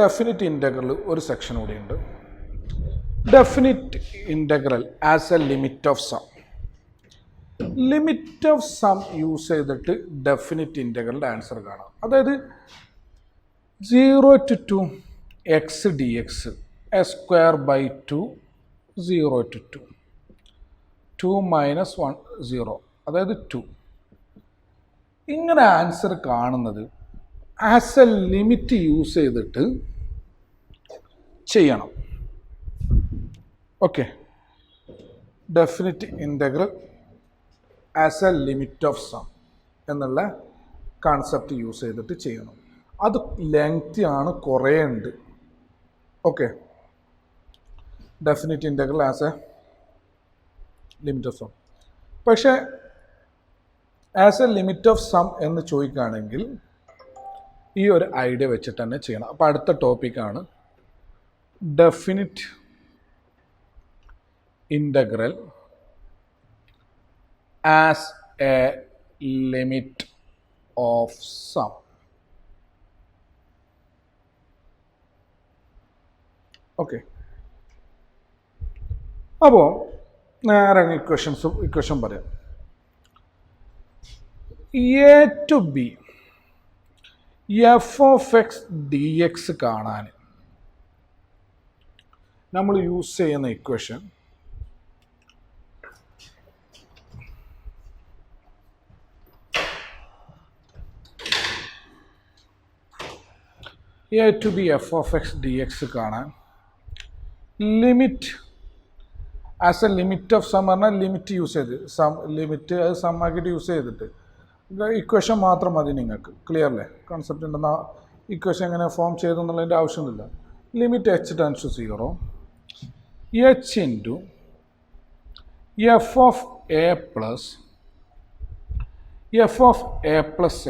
Definite integral ഒരു section കൂടി ഉണ്ട്. Definite integral as a limit of sum. Limit of sum use ചെയ്തിട്ട് definite ഇൻ്റഗ്രലിൻ്റെ ആൻസർ കാണാം. അതായത് 0 to 2 x dx a square by 2 0 to 2 2 minus 1 0 അതായത് 2. ഇങ്ങനെ ആൻസർ കാണുന്നത് ആസ് എ ലിമിറ്റ് യൂസ് ചെയ്തിട്ട് ചെയ്യണം. Okay, definite integral as a limit of sum എന്നുള്ള കൺസെപ്റ്റ് യൂസ് ചെയ്തിട്ട് ചെയ്യണം. അത് ലെങ്തി ആണ്, കുറേ ഉണ്ട്. Okay, definite integral as a limit of sum. പക്ഷേ as a limit of sum എന്ന് ചോദിക്കുകയാണെങ്കിൽ ഈ ഒരു ഐഡിയ വെച്ചിട്ട് തന്നെ ചെയ്യണം. അപ്പോൾ അടുത്ത ടോപ്പിക്കാണ് definite integral as a limit of sum. Okay, അപ്പോൾ നേരെ ഇക്വേഷൻ പറയാം. A to b f of x d x കാണാൻ നമ്മൾ യൂസ് ചെയ്യുന്ന equation a to b f of x d x കാണാൻ limit as a limit of sum പറഞ്ഞാൽ limit use ചെയ്ത് limit അത് സം ആക്കിയിട്ട് യൂസ് ചെയ്തിട്ട് ഇക്വേഷൻ മാത്രം മതി നിങ്ങൾക്ക്. ക്ലിയർ അല്ലേ? കോൺസെപ്റ്റ് ഉണ്ടെന്ന ഇക്വേഷൻ എങ്ങനെ ഫോം ചെയ്തെന്നുള്ളതിൻ്റെ ആവശ്യമൊന്നുമില്ല. Limit h tends to 0 h into f of a plus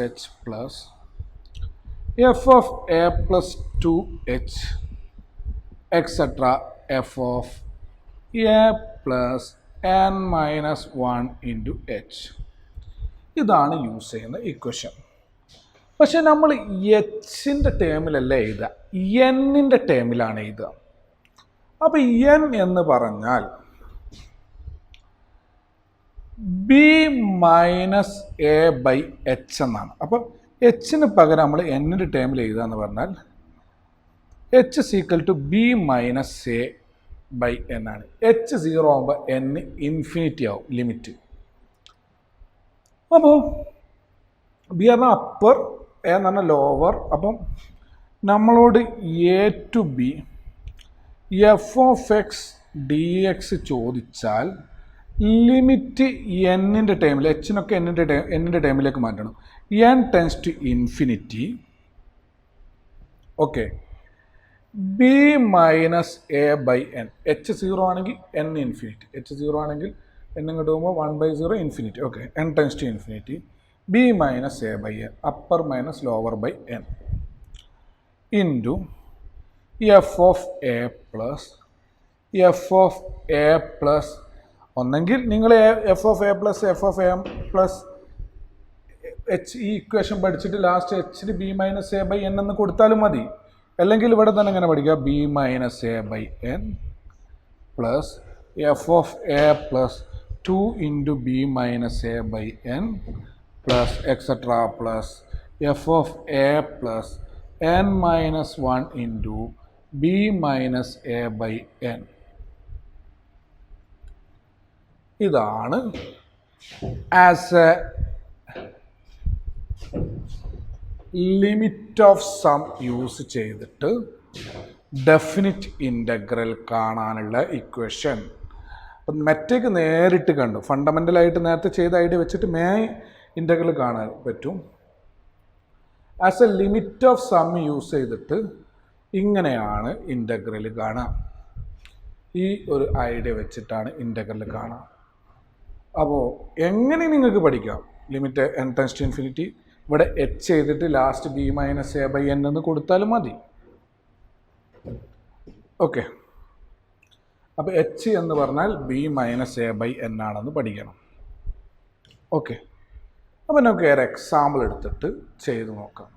h plus f of a plus 2h etcetera f of a plus n minus 1 into h. ഇതാണ് use ചെയ്യുന്ന equation. പക്ഷെ നമ്മൾ എച്ചിൻ്റെ ടേമിലല്ല എഴുതുക, എന്നിൻ്റെ ടേമിലാണ് എഴുതുക. അപ്പോൾ എൻ എന്ന് പറഞ്ഞാൽ b minus a by h എന്നാണ്. അപ്പോൾ എച്ചിന് പകരം നമ്മൾ എന്നിൻ്റെ ടേമിൽ എഴുതുക എന്ന് പറഞ്ഞാൽ h is equal to b minus a by n ആണ്. എച്ച് 0 ആകുമ്പോൾ എൻ ഇൻഫിനിറ്റി ആവും ലിമിറ്റ്. അപ്പോൾ ബി പറഞ്ഞാൽ അപ്പർ, എ എന്ന് പറഞ്ഞാൽ ലോവർ. അപ്പം നമ്മളോട് a to b f of x d x ചോദിച്ചാൽ ലിമിറ്റ് എന്നിൻ്റെ ടൈമിൽ, എച്ചിനൊക്കെ എന്നിൻ്റെ ടൈമിലേക്ക് മാറ്റണം. N tends to infinity. Okay, b minus a by n. H 0 ആണെങ്കിൽ എൻ ഇൻഫിനിറ്റി, എച്ച് 0 ആണെങ്കിൽ എൻ ഇങ്ങോട്ട് പോകുമ്പോൾ 1/0 infinity. Okay, n tends to infinity. B minus a by n, upper minus lower by n, into f of a plus ഒന്നെങ്കിൽ നിങ്ങൾ f of a plus f of a plus h ഈ equation പഠിച്ചിട്ട് last എച്ചിന് b minus a by n എന്ന് കൊടുത്താലും മതി. അല്ലെങ്കിൽ ഇവിടെ തന്നെ ഇങ്ങനെ പഠിക്കുക, b minus a by n plus f of a plus 2 into b minus a by n plus etcetera plus f of a plus n minus 1 into b minus a by n. ഇതാണ് as a limit of sum use ചെയ്തിട്ട് definite integral കാണാനുള്ള equation. അപ്പം മെറ്റേക്ക് നേരിട്ട് കണ്ടു, ഫണ്ടമെൻ്റലായിട്ട് നേരത്തെ ചെയ്ത idea വെച്ചിട്ട് ഇൻ്റഗ്രൽ കാണാൻ പറ്റും. As a limit of sum use ചെയ്തിട്ട് ഇങ്ങനെയാണ് ഇൻ്റഗ്രൽ കാണാം. ഈ ഒരു ഐഡിയ വെച്ചിട്ടാണ് ഇൻ്റഗ്രൽ കാണാം. അപ്പോൾ എങ്ങനെ നിങ്ങൾക്ക് പഠിക്കാം? Limit n tends to infinity, ഇവിടെ എച്ച് ചെയ്തിട്ട് last b minus a by n എന്ന് കൊടുത്താലും മതി. ഓക്കെ, അപ്പോൾ എച്ച് എന്ന് പറഞ്ഞാൽ b minus a by n ആണെന്ന് പഠിക്കണം. ഓക്കെ, അപ്പോൾ നമുക്ക് ഒരു എക്സാമ്പിൾ എടുത്തിട്ട് ചെയ്ത് നോക്കാം.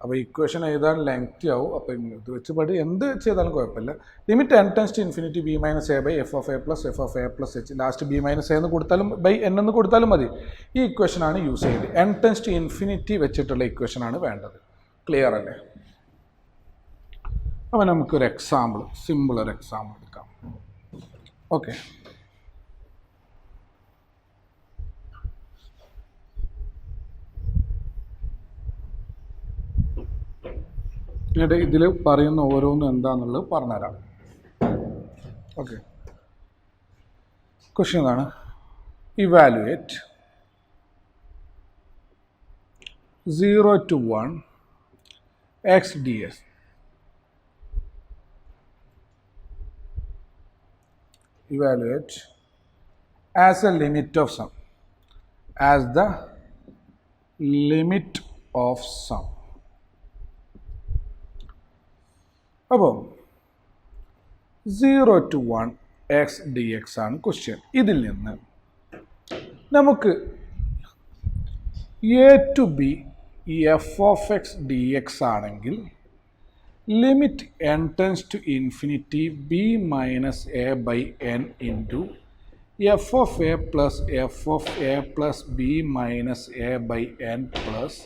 അപ്പോൾ ഇക്വേഷൻ എഴുതാൻ ലെങ്തി ആവും. അപ്പോൾ ഇത് വെച്ച് എന്ത് ചെയ്താലും കുഴപ്പമില്ല. Limit n tends to infinity b minus a by f of a plus f of a plus h, last b minus a എന്ന് കൊടുത്താലും ബൈ n എന്ന് കൊടുത്താലും മതി. ഈ ഇക്വേഷനാണ് യൂസ് ചെയ്യുന്നത്. n ടെൻസ് ടു ഇൻഫിനിറ്റി വെച്ചിട്ടുള്ള ഇക്വേഷനാണ് വേണ്ടത്. ക്ലിയർ അല്ലേ? അപ്പോൾ നമുക്കൊരു എക്സാമ്പിൾ, സിമ്പിൾ ഒരു എക്സാമ്പിൾ എടുക്കാം. ഓക്കെ, എന്നിട്ട് ഇതിൽ പറയുന്ന ഓരോന്നും എന്താണെന്നുള്ളത് പറഞ്ഞുതരാം. ഓക്കെ, ക്വസ്റ്റ്യൻ ഇതാണ്: evaluate 0 to 1 x ds. Evaluate as a limit of sum, as the limit of sum. അപ്പോൾ 0 to 1 x dx ആണ് ക്വസ്റ്റ്യൻ. ഇതിൽ നിന്ന് നമുക്ക് a to b f of x dx ആണെങ്കിൽ limit n tends to infinity b minus a by n into f of a plus f of a plus b minus a by n plus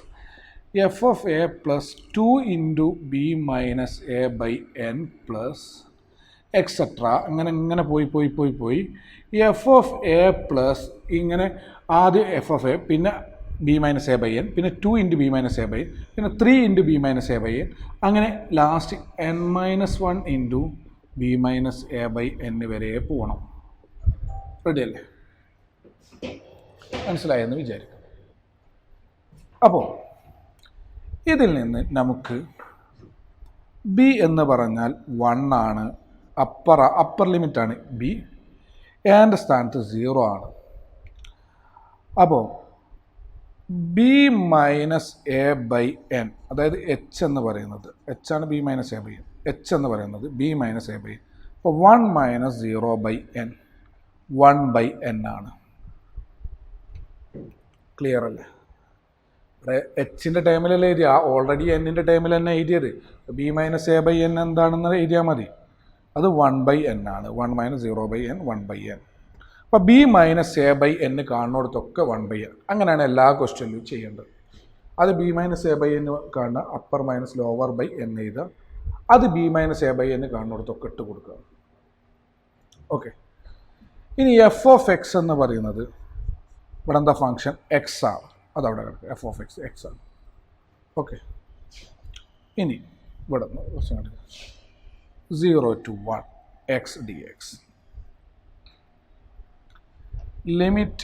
f of a plus 2 into b minus a by n plus etcetera. ഇങ്ങനെ പോയി f of a plus ഇങ്ങനെ ആദ്യം f of a, പിന്നെ b minus a by n, പിന്നെ 2 into b minus a by n, പിന്നെ 3 into b minus a by n, അങ്ങനെ last n minus 1 into b minus a by n വരെ പോകണം. Ready അല്ലേ? മനസ്സിലായെന്ന് വിചാരിക്കും. അപ്പോൾ ഇതിൽ നിന്ന് നമുക്ക് ബി എന്ന് പറഞ്ഞാൽ 1 ആണ്, അപ്പർ ലിമിറ്റാണ് ബി, എൻ്റെ സ്ഥാനത്ത് 0 ആണ്. അപ്പോൾ b minus a by n, അതായത് എച്ച് എന്ന് പറയുന്നത്, എച്ച് ആണ് b minus a by n, h എന്ന് പറയുന്നത് b minus a by n. അപ്പോൾ 1 minus 0 by n, 1 by n ആണ്. ക്ലിയർ അല്ലേ? ഇവിടെ എച്ചിൻ്റെ ടൈമിലല്ലേ എഴുതിയ, ഓൾറെഡി എന്നിൻ്റെ ടൈമിൽ തന്നെ എഴുതിയത്. B minus a by n എന്താണെന്ന് എഴുതിയാൽ മതി. അത് 1 ബൈ എൻ ആണ്. 1 minus 0 by n, 1 by n. അപ്പോൾ b minus a by n കാണുന്നിടത്തൊക്കെ 1 ബൈ എൻ. അങ്ങനെയാണ് എല്ലാ ക്വസ്റ്റ്യനിലും ചെയ്യേണ്ടത്. അത് b minus a by n കാണുന്ന upper minus lower by n എഴുതുക. അത് b minus a by n കാണുന്നിടത്തൊക്കെ ഇട്ട് കൊടുക്കുക. ഓക്കെ, ഇനി എഫ് ഓഫ് എക്സ് എന്ന് പറയുന്നത് ഇവിടെ എന്താ ഫങ്ഷൻ എക്സ് ആണ്. അതവിടെ കിടക്കുക. എഫ് ഓഫ് എക്സ് എക്സ് ആണ്. ഓക്കെ, ഇനി ഇവിടെ നിന്ന് ക്വസ്റ്റ്യൻ എടുക്കുക. 0 to 1 x dx. Limit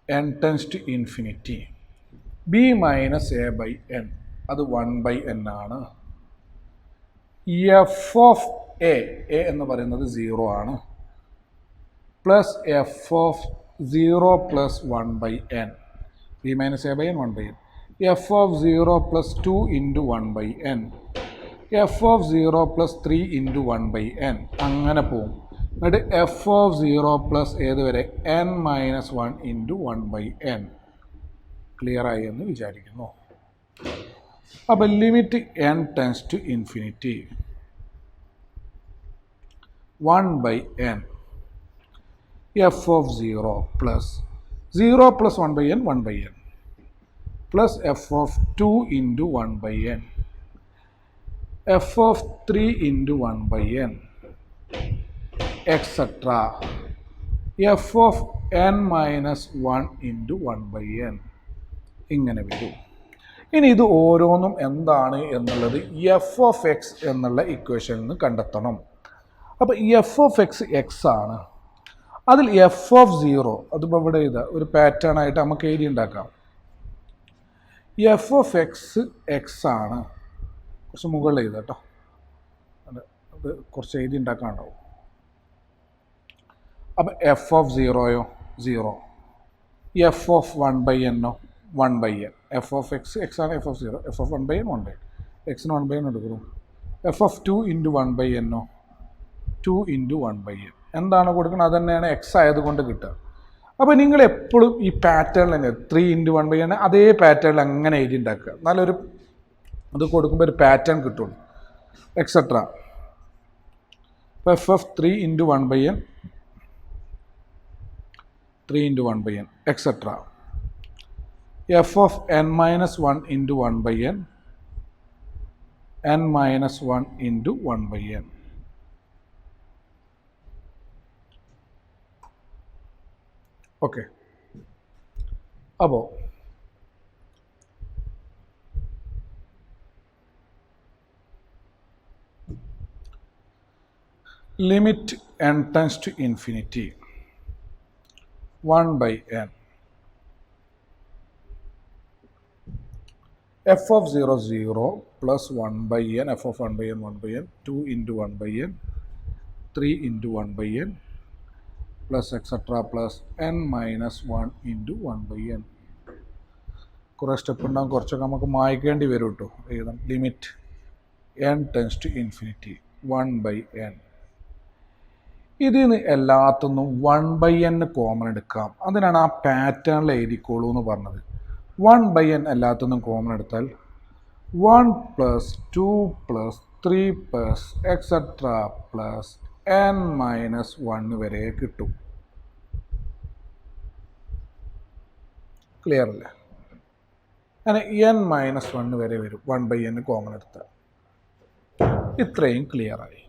n tends to infinity b minus a by n, അത് 1 by n ആണ്. എഫ് ഓഫ് എ എന്ന് പറയുന്നത് 0 ആണ്, plus f of 0 plus 1 by n, b minus a by n 1 by n, f of 0 plus 2 into 1 by n, f of 0 plus 3 into 1 by n, അങ്ങനെ പോവും. എന്നിട്ട് f of 0 plus ഏതുവരെ n minus 1 into 1 by n. Clear ആയി എന്ന് വിചാരിക്കുന്നു. അപ്പോൾ limit n tends to infinity 1 by n f of 0 plus 0 plus 1 by n 1 by n plus f of 2 into 1 by n, f of 3 into 1 by n, etcetera f of n minus 1 into 1 by n. ഇങ്ങനെ വരും. ഇനി ഇത് ഓരോന്നും എന്താണ് എന്നുള്ളത് F of X എന്നുള്ള ഇക്വേഷനിൽ നിന്ന് കണ്ടെത്തണം. അപ്പോൾ എഫ് ഓഫ് എക്സ് എക്സ് ആണ്. അതിൽ എഫ് ഓഫ് 0 അതിപ്പോൾ ഇവിടെ ഇതാ ഒരു പാറ്റേൺ ആയിട്ട് നമുക്ക് എഴുതി ഉണ്ടാക്കാം. എഫ് ഓഫ് എക്സ് എക്സ് ആണ്. കുറച്ച് മുകളിൽ എഴുതാം കേട്ടോ, അത് കുറച്ച് എഴുതി ഉണ്ടാക്കാനുണ്ടാവും. അപ്പം എഫ് ഓഫ് 0യോ 0, എഫ് ഓഫ് 1 ബൈ എന്നോ 1 by n, f of x x ആണ്, f of 0, f of 1 by n 1 by n, എക്സിന് 1 ബൈ എൻ എടുക്കുന്നു. എഫ് ഓഫ് 2 ഇൻറ്റു 1 ബൈ എന്നോ 2 ഇൻറ്റു 1 ബൈ എൻ, എന്താണ് കൊടുക്കുന്നത് അത് തന്നെയാണ് എക്സ് ആയതുകൊണ്ട് കിട്ടുക. അപ്പോൾ നിങ്ങൾ എപ്പോഴും ഈ പാറ്റേണിൽ തന്നെ 3 ഇൻറ്റു 1 ബൈ എൻ അതേ പാറ്റേണിൽ അങ്ങനെ എഴുതി ഉണ്ടാക്കുക. നല്ലൊരു അത് കൊടുക്കുമ്പോൾ ഒരു പാറ്റേൺ കിട്ടുള്ളൂ എക്സെട്ര. ഇപ്പോൾ F of 3 into 1/n 3 into 1/n etcetera. F of n-1 into 1/n n-1 into 1/n. Okay, അപ്പോൾ limit n tends to infinity 1/n f of 0 0 plus 1/n f of 1/n 1/n 2 into 1/n 3 into 1/n plus etc plus n-1 into 1/n. കുറേ step ഉണ്ടാകും, കുറച്ചൊക്കെ നമുക്ക് മായ്ക്കേണ്ടി വരും കേട്ടോ. എഴുതാം limit n tends to infinity 1/n. ഇതിൽ നിന്ന് എല്ലാത്തുനിന്നും 1/n common എടുക്കാം. അതിനാണ് ആ പാറ്റേണിൽ എഴുതിക്കോളൂ എന്ന് പറഞ്ഞത്. 1/n എല്ലാത്തുനിന്നും കോമൺ എടുത്താൽ 1 + 2 + 3 + എക്സെട്ര പ്ലസ് n-1 വരെ കിട്ടും. ക്ലിയർ അല്ലേ? അങ്ങനെ n-1 വരെ വരും 1/n കോമൺ എടുത്താൽ. ഇത്രയും ക്ലിയറായി.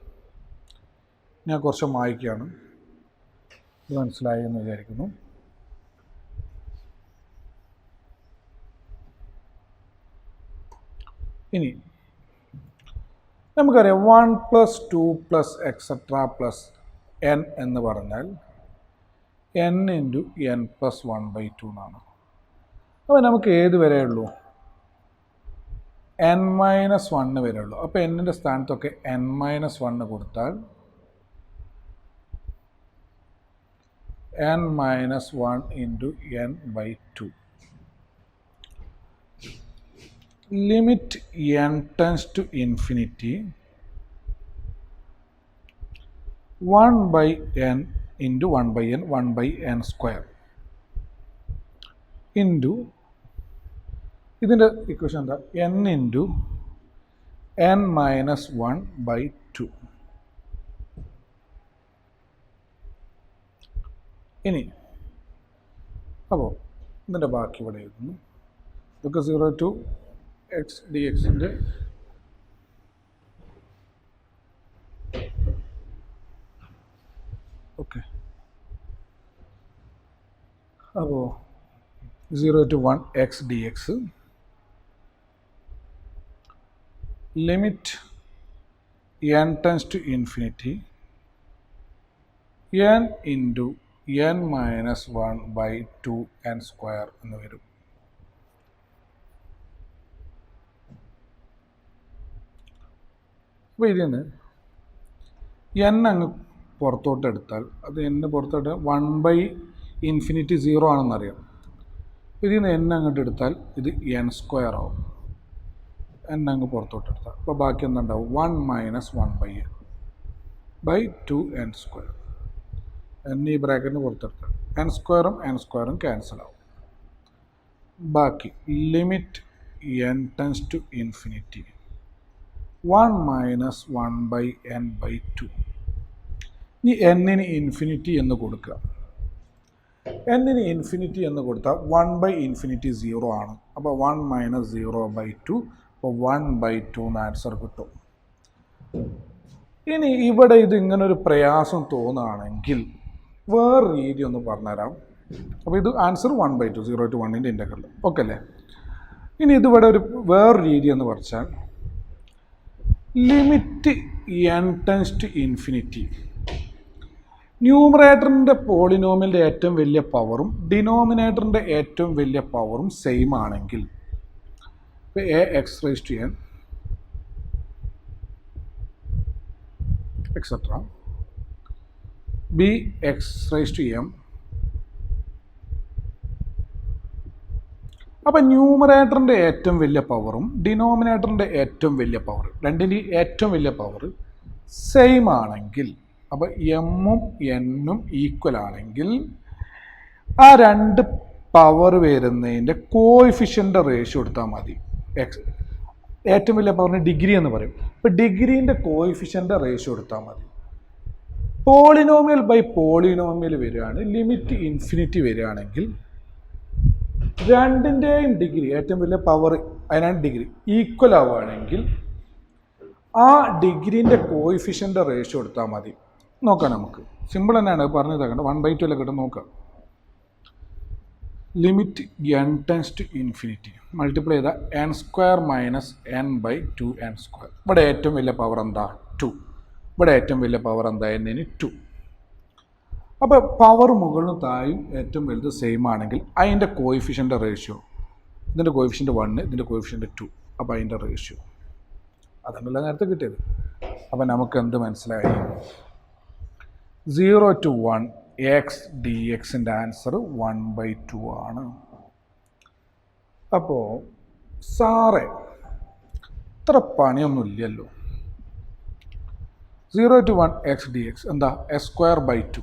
ഞാൻ കുറച്ച് മായ്ക്കുകയാണ്, ഇത് മനസ്സിലായി എന്ന് വിചാരിക്കുന്നു. ഇനി നമുക്കറിയാം 1 + 2 + എക്സെട്ര പ്ലസ് n എന്ന് പറഞ്ഞാൽ n × n + 1/2 എന്നാണ്. അപ്പോൾ നമുക്ക് ഏത് വരെ ഉള്ളൂ? n-1 വരെ ഉള്ളൂ. അപ്പോൾ എന്നിൻ്റെ സ്ഥാനത്തൊക്കെ n-1 കൊടുത്താൽ n-1 × n/2. Limit n tends to infinity 1/n × 1/n 1/n² into ഇതിൻ്റെ ഇക്വേഷൻ എന്താ? n × n-1/2. ഇനി അപ്പോൾ ഇതിൻ്റെ ബാക്കി ഇവിടെ എഴുതുന്നു. ഇതൊക്കെ 0 to x dxൻ്റെ ഓക്കെ. അപ്പോൾ 0 to 1 x dx limit n tends to infinity n × n-1/2 n² എന്ന് വരും. അപ്പോൾ ഇതിന് n അങ്ങ് പുറത്തോട്ട് എടുത്താൽ അത് n പുറത്തോട്ട് 1/∞ 0 ആണെന്നറിയാം. ഇതിൽ നിന്ന് n അങ്ങോട്ട് എടുത്താൽ ഇത് n² ആവും. n അങ്ങ് പുറത്തോട്ട് എടുത്താൽ അപ്പോൾ ബാക്കി എന്തുണ്ടാവും? 1 - 1/n/2 n². n ഈ ബ്രാക്കറ്റിന് പുറത്തെടുത്താൽ n² n² ക്യാൻസൽ ആവും. ബാക്കി limit n tends to infinity 1 - 1/n/2. ഇനി n-ന് ഇൻഫിനിറ്റി എന്ന് കൊടുക്കുക. n-ന് ഇൻഫിനിറ്റി എന്ന് കൊടുത്താൽ 1/∞ 0 ആണ്. അപ്പോൾ 1 - 0/2 അപ്പോൾ 1/2 എന്ന് ആൻസർ കിട്ടും. ഇനി ഇവിടെ ഇത് ഇങ്ങനൊരു പ്രയാസം തോന്നുകയാണെങ്കിൽ വേറെ രീതി ഒന്ന് പറഞ്ഞുതരാം. അപ്പോൾ ഇത് ആൻസർ 1/2 0 to 1 ഇൻ്റഗ്രൽ ഓക്കെ അല്ലേ? ഇനി ഇതിവിടെ ഒരു വേറെ രീതി എന്ന് പറഞ്ഞാൽ limit n tends to infinity ന്യൂമറേറ്ററിൻ്റെ പോളിനോമിയലിൻ്റെ ഏറ്റവും വലിയ പവറും ഡിനോമിനേറ്ററിൻ്റെ ഏറ്റവും വലിയ പവറും സെയിം ആണെങ്കിൽ ഇപ്പോൾ ax⁻n എക്സെട്ര bx⁻m. അപ്പം ന്യൂമറേറ്ററിൻ്റെ ഏറ്റവും വലിയ പവറും ഡിനോമിനേറ്ററിൻ്റെ ഏറ്റവും വലിയ പവർ രണ്ടിൻ്റെയും ഏറ്റവും വലിയ പവർ സെയിം ആണെങ്കിൽ, അപ്പോൾ എമ്മും എന്നും ഈക്വൽ ആണെങ്കിൽ ആ രണ്ട് പവർ വരുന്നതിൻ്റെ കോഎഫിഷ്യൻ്റ് റേഷ്യോ എടുത്താൽ മതി. ഏറ്റവും വലിയ പവറിന് ഡിഗ്രി എന്ന് പറയും. ഇപ്പോൾ ഡിഗ്രീൻ്റെ കോയിഫിഷ്യൻ്റെ റേഷ്യോ എടുത്താൽ മതി. പോളിനോമിയൽ ബൈ പോളിനോമിയൽ വരികയാണ്, ലിമിറ്റ് ഇൻഫിനിറ്റി വരികയാണെങ്കിൽ രണ്ടിൻ്റെയും ഡിഗ്രി, ഏറ്റവും വലിയ പവർ അതിനാണ് ഡിഗ്രി, ഈക്വൽ ആവുകയാണെങ്കിൽ ആ ഡിഗ്രീൻ്റെ കോയിഫിഷ്യൻ്റെ റേഷ്യോ എടുത്താൽ മതി. നോക്കാം, നമുക്ക് സിമ്പിൾ തന്നെയാണ് പറഞ്ഞതാകണ്ട. 1/2 അല്ലേ കിട്ടും. നോക്കാം. Limit n tends to infinity multiply ചെയ്താൽ n² - n/2n². ഇവിടെ ഏറ്റവും വലിയ പവർ എന്താ? 2. ഇവിടെ ഏറ്റവും വലിയ പവർ എന്താ? n-ന് 2. അപ്പോൾ പവർ മുകളിലും താഴെയും ഏറ്റവും വലുത് സെയിം ആണെങ്കിൽ അതിൻ്റെ കോയിഫിഷ്യൻ്റെ റേഷ്യോ, ഇതിൻ്റെ കോയിഫിഷ്യൻ്റ് 1, ഇതിൻ്റെ കോയിഫിഷ്യൻ്റ് 2. അപ്പോൾ അതിൻ്റെ റേഷ്യോ അതാണല്ലോ നേരത്തെ കിട്ടിയത്. അപ്പോൾ നമുക്ക് എന്ത് മനസ്സിലായി? 0 to 1 x dxൻ്റെ ആൻസർ 1/2 ആണ്. അപ്പോൾ സാറേ ഇത്ര പണിയൊന്നും ഇല്ലല്ലോ. 0 to 1 x dx എന്താ? s²/2.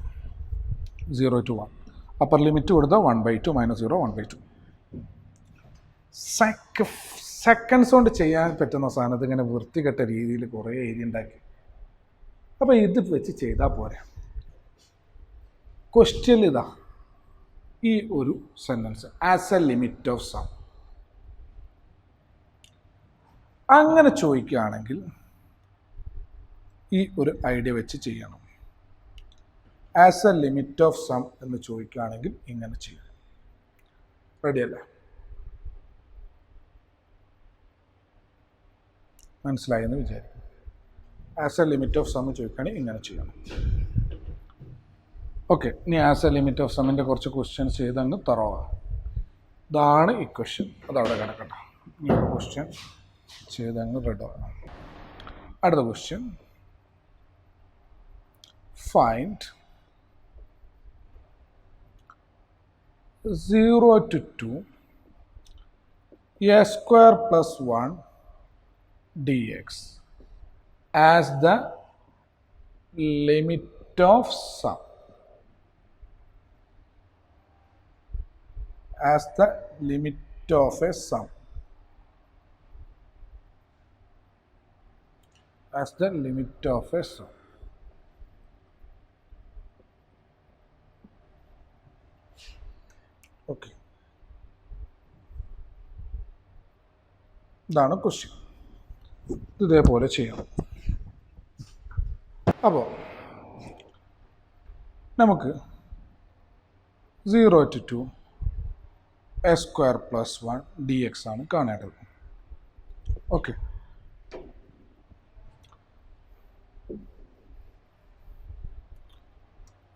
0 to 1 അപ്പർ ലിമിറ്റ് കൊടുത്താൽ 1/2 - 0 1/2. സെക്കൻഡ്സ് കൊണ്ട് ചെയ്യാൻ പറ്റുന്ന സാധനത്ത് ഇങ്ങനെ വൃത്തികെട്ട രീതിയിൽ കുറേ ഏരിയ ഉണ്ടാക്കി. അപ്പോൾ ഇത് വെച്ച് ചെയ്താൽ പോരെ. ക്വസ്റ്റ്യൻ ഇതാ, ഈ ഒരു sentence as a limit of sum അങ്ങനെ ചോദിക്കുകയാണെങ്കിൽ ഈ ഒരു ഐഡിയ വെച്ച് ചെയ്യണം. As a limit of sum എന്ന് ചോദിക്കുകയാണെങ്കിൽ ഇങ്ങനെ ചെയ്യണം. റെഡിയല്ലേ? മനസ്സിലായെന്ന് വിചാരിക്കും. As a limit of sum ചോദിക്കുകയാണെങ്കിൽ ഇങ്ങനെ ചെയ്യണം. ഓക്കെ, ഇനി ആസ് എ ലിമിറ്റ് ഓഫ് സമ്മിൻ്റെ കുറച്ച് ക്വസ്റ്റ്യൻസ് ചെയ്തങ്ങ് തറവാണ്. ഇതാണ് ഇക്വേഷൻ, അതവിടെ കിടക്കട്ടെ. ഈ ക്വസ്റ്റ്യൻ ചെയ്തങ്ങ് റെഡാണ്. അടുത്ത question, find 0 to 2 a² + 1 dx as the limit of sum. As the limit of a sum. As the limit of a sum. Okay. ഇതാണ് ക്വസ്റ്റ്യൻ. ഇതേപോലെ ചെയ്യണം. അപ്പോൾ നമുക്ക് 0 to 2 a² + 1 dx ആണ് കാണേണ്ടത്. ഓക്കെ,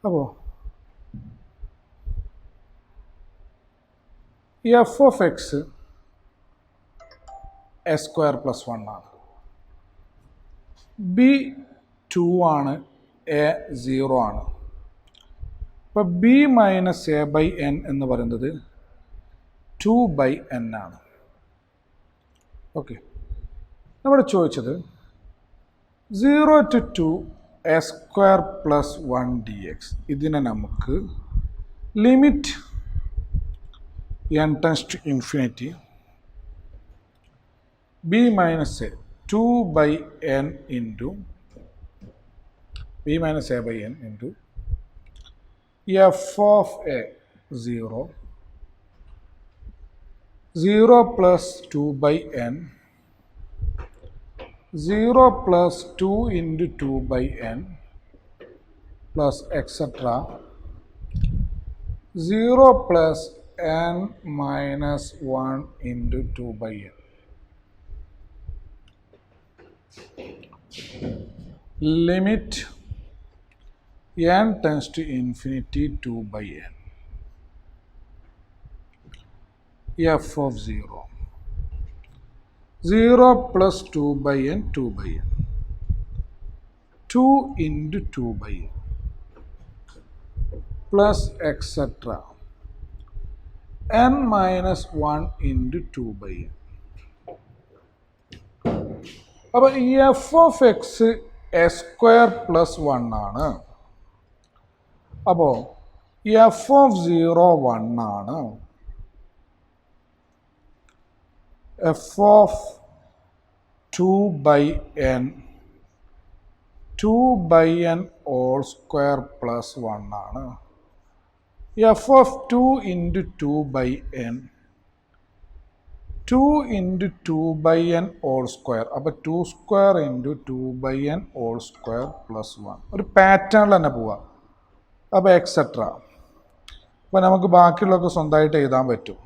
അപ്പോൾ f of x a² + 1 ആണ്, b 2 ആണ്, a 0 ആണ്. അപ്പോൾ b - a/n എന്ന് പറയുന്നത് 2/n ആണ്. ഓക്കെ, നമ്മുടെ ചോദിച്ചത് 0 to 2 a² + 1 dx. ഇതിനെ നമുക്ക് limit n tends to infinity b - a 2/n into b - a/n into f of a 0 0 + 2/n 0 + 2 into 2/n plus etc 0 + n - 1 into 2/n. Limit n tends to infinity 2/n. F of 0 0 + 2/n 2/n 2 into 2/n plus etc n - 1 into 2/n. അപ്പോൾ f of x a² + 1 ആണ്. അപ്പോൾ f of 0 1 ആണ്. f of 2/n all square plus 1 ആണ്. F of 2 into 2/n 2 into 2/n all square. അപ്പോൾ 2 square into 2/n all square plus 1. ഒരു പാറ്റേണിൽ തന്നെ പോവാം. അപ്പോൾ എക്സെട്ര. അപ്പോൾ നമുക്ക് ബാക്കിയുള്ളതൊക്കെ സ്വന്തമായിട്ട് എഴുതാൻ പറ്റും.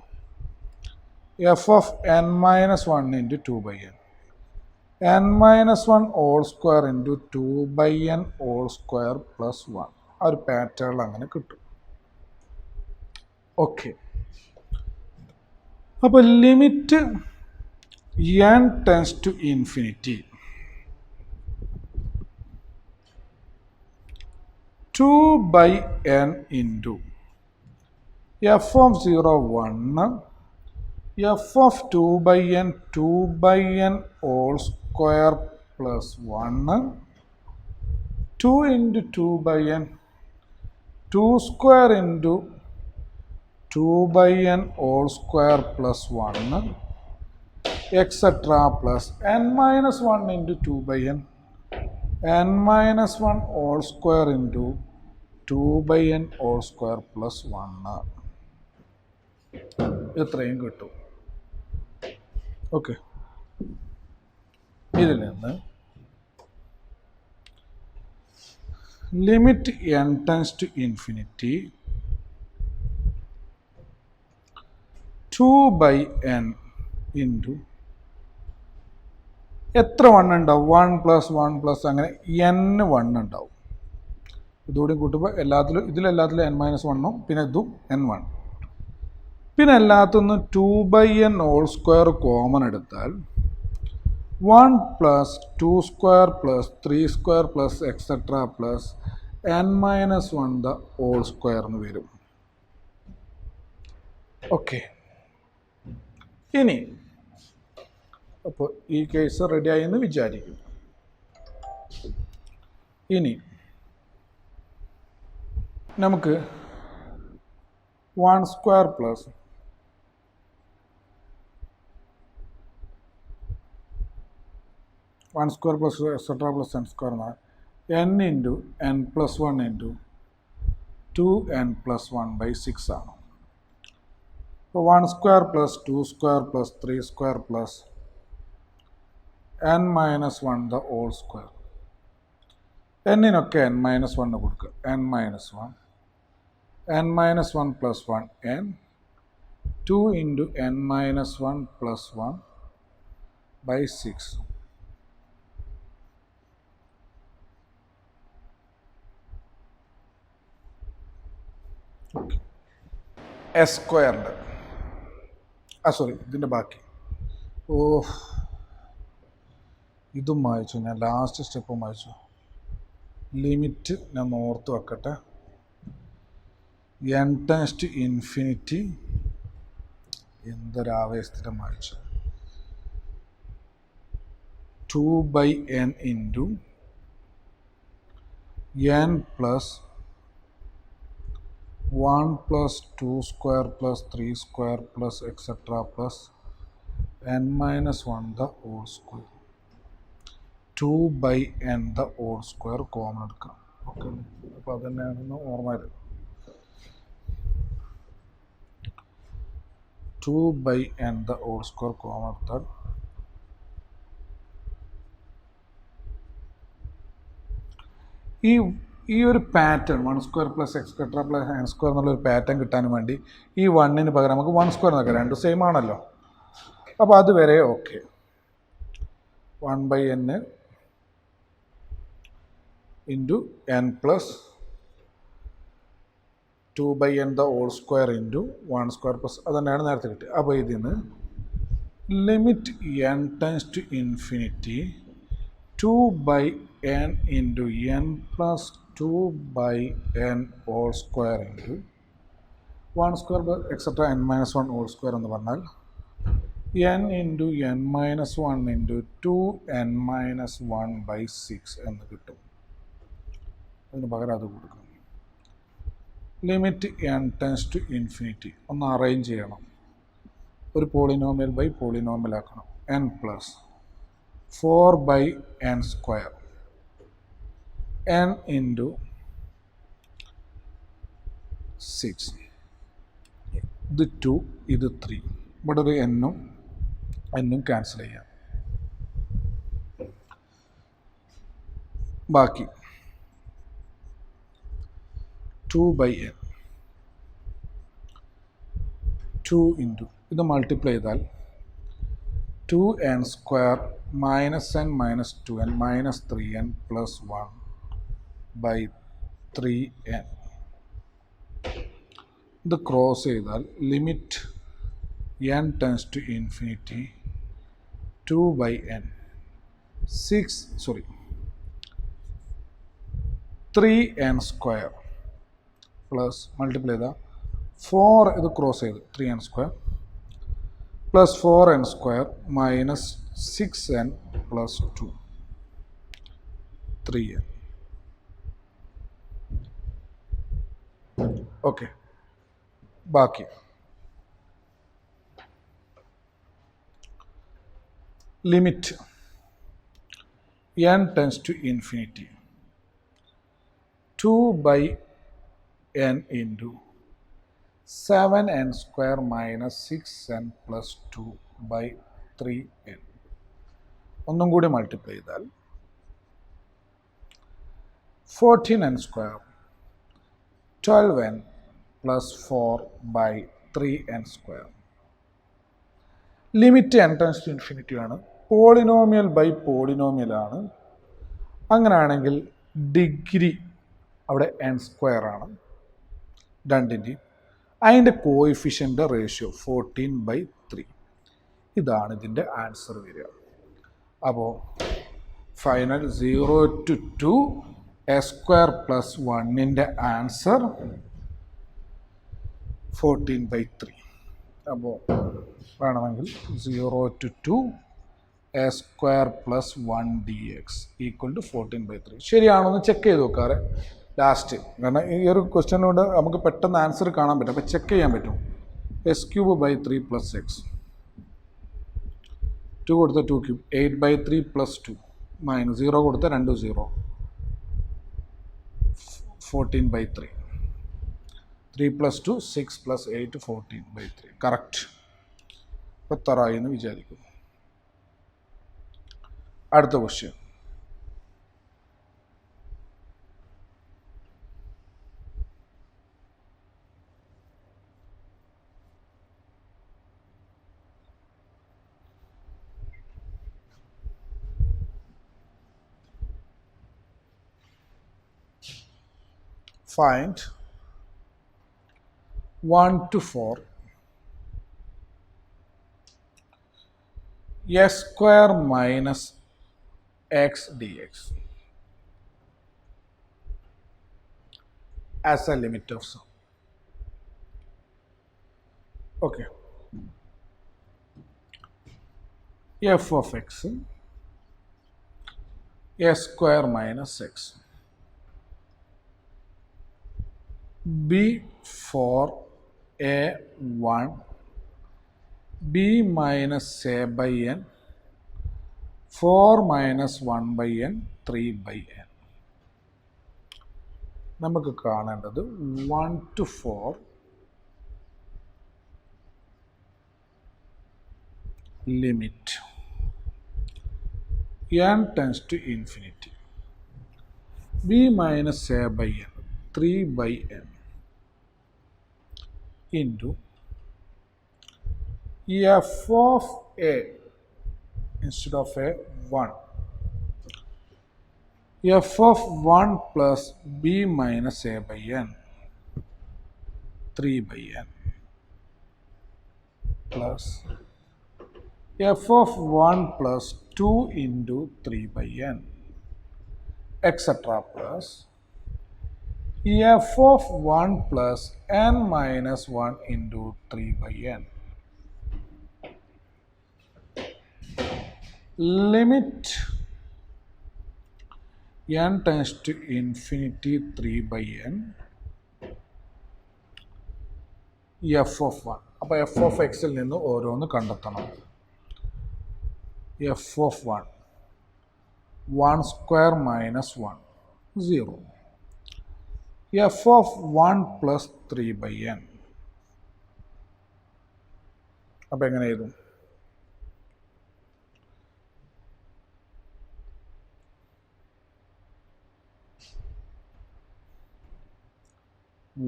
F of n-1 into 2/n n-1 all square into 2/n all square plus 1. ആ ഒരു പാറ്റേണിൽ അങ്ങനെ കിട്ടും. ഓക്കെ. അപ്പോൾ limit n tends to infinity 2/n into f of 0 1 f of 2/n 2/n all square plus 1 2 into 2/n 2 square into 2/n all square plus 1 etcetera plus n-1 into 2/n n-1 all square into 2/n all square plus 1. ഇത്രയും കിട്ടും. Okay. ഇതിൽ നിന്ന് limit n tends to infinity 2/n into എത്ര 1 ഉണ്ടാവും? 1 + 1 + അങ്ങനെ n1 ഉണ്ടാവും. ഇതുകൂടി കൂട്ടുമ്പോൾ ഇതിലെല്ലാത്തിലും n-1 പിന്നെ ഇതും n1. പിന്നെ എല്ലാത്തുനിന്നും 2/n ഓൾ സ്ക്വയർ കോമൺ എടുത്താൽ 1 + 2 square + 3 square + etcetera plus n-1 the whole square എന്ന് വരും. ഓക്കെ. ഇനി അപ്പോൾ ഈ കേസ് റെഡിയായി എന്ന് വിചാരിക്കും. ഇനി നമുക്ക് 1 square plus 1 square plus etcetera plus n square എന്നാൽ n into n+1 into 2n+1/6 ആണ്. അപ്പോൾ 1 square plus 2 square plus 3 square plus n-1 the whole square. എന്നിനൊക്കെ n-1 കൊടുക്കുക. n-1 n-1 + 1 n 2 into n-1 + 1/6. S സ്ക്വയറിൻ്റെ ഇതിൻ്റെ ബാക്കി. ഇതും വായിച്ചു. ഞാൻ ലാസ്റ്റ് സ്റ്റെപ്പും വായിച്ചു. ലിമിറ്റ് ഞാൻ ഓർത്ത് വെക്കട്ടെ. n ടെൻസ് ടു ഇൻഫിനിറ്റി എന്തൊരാവേശത്തിലും വായിച്ചു. 2/n into n + 1 + 2 square + 3 square + etcetera plus n-1 the whole square 2/n the whole square common എടുക്കാം. ഓക്കെ. അപ്പോൾ അതന്നെയാണെന്ന് ഓർമ്മ വരും. 2/n the whole square common എടുത്താൽ ഈ ഒരു pattern 1 square plus etcetera plus n square എന്നുള്ളൊരു pattern കിട്ടാനും വേണ്ടി ഈ 1ന് പകരം നമുക്ക് 1 സ്ക്വയർ നോക്കാം. രണ്ടും സെയിം ആണല്ലോ. അപ്പോൾ അതുവരെ okay. 1/n into n plus 2/n the whole square into 1 square plus അതന്നെയാണ് നേരത്തെ കിട്ടുക. അപ്പോൾ ഇതിന് limit n tends to infinity 2/n into n + 2/n all square into 1 square etcetera n-1 all square എന്ന് പറഞ്ഞാൽ n into n-1 into 2n-1/6 എന്ന് കിട്ടും. അതിന് പകരം അത് കൊടുക്കും. Limit n tends to infinity ഒന്ന് അറേഞ്ച് ചെയ്യണം. ഒരു പോളിനോമിയൽ ബൈ പോളിനോമിയൽ ആക്കണം. n + 4/n square. n into 6. ഇത് 2, ഇത് 3. ഇവിടെ ഒരു എന്നും ക്യാൻസൽ ചെയ്യാം. ബാക്കി 2/n. 2 into ഇത് മൾട്ടിപ്ലൈ ചെയ്താൽ 2n square minus n minus 2n minus 3n plus 1/3n. ഇത് ക്രോസ് ചെയ്താൽ limit n tends to infinity 2/n 3n square plus multiply ചെയ്താൽ 4 ഇത് ക്രോസ് ചെയ്ത് 3n square plus 4n square minus 6n plus 2 3n. Okay, ബാക്കി limit n tends to infinity 2/n into 7n square minus 6n plus 2/3n. ഒന്നും കൂടി multiply ചെയ്താൽ 14n square 12n plus 4/3n square. Limit n tends to infinity ആണ്. Polynomial by polynomial ആണ്. അങ്ങനെയാണെങ്കിൽ degree അവിടെ n square ആണ് രണ്ടിൻ്റെയും. അതിൻ്റെ കോഎഫിഷ്യൻ്റ് റേഷ്യോ 14/3. ഇതാണ് ഇതിൻ്റെ ആൻസർ വരിക. അപ്പോൾ ഫൈനൽ 0 to 2 s² plus 1ൻ്റെ ആൻസർ 14/3. അപ്പോൾ വേണമെങ്കിൽ 0 to 2 s² plus 1 dx equal to 14/3. ശരിയാണോ എന്ന് ചെക്ക് ചെയ്ത് നോക്കാറ് ലാസ്റ്റ്. കാരണം ഈ ഒരു ക്വസ്റ്റ്യനിലൂടെ നമുക്ക് പെട്ടെന്ന് ആൻസർ കാണാൻ പറ്റും. അപ്പോൾ ചെക്ക് ചെയ്യാൻ പറ്റും. s³ + 3 + x 2 കൊടുത്ത 2³ 8/3 + 2 - 0 കൊടുത്ത 2 0 14/3. 3 + 2 6 + 8 14/3. കറക്റ്റ്. ഇപ്പോൾ തറായി എന്ന് വിചാരിക്കുന്നു. അടുത്ത question. Find 1 to 4 s² minus x dx as a limit of sum. Okay. f of x s² minus x. b for a1 b minus a by n 4 minus 1/n 3/n. നമുക്ക് കാണേണ്ടത് 1 to 4 limit n tends to infinity b minus a by n 3/n into f of a instead of a 1 f of 1 plus b minus a by n 3/n plus f of 1 plus 2 into 3/n etc. plus f of 1 plus n minus 1 into 3/n. Limit n tends to infinity 3/n f of 1. അപ്പോൾ f of xൽ നിന്ന് ഓരോന്ന് കണ്ടെത്തണം. f of 1 1 square minus 1, 0. f of 1 plus 3 by n. അപ്പോൾ എങ്ങനെ എഴുതും?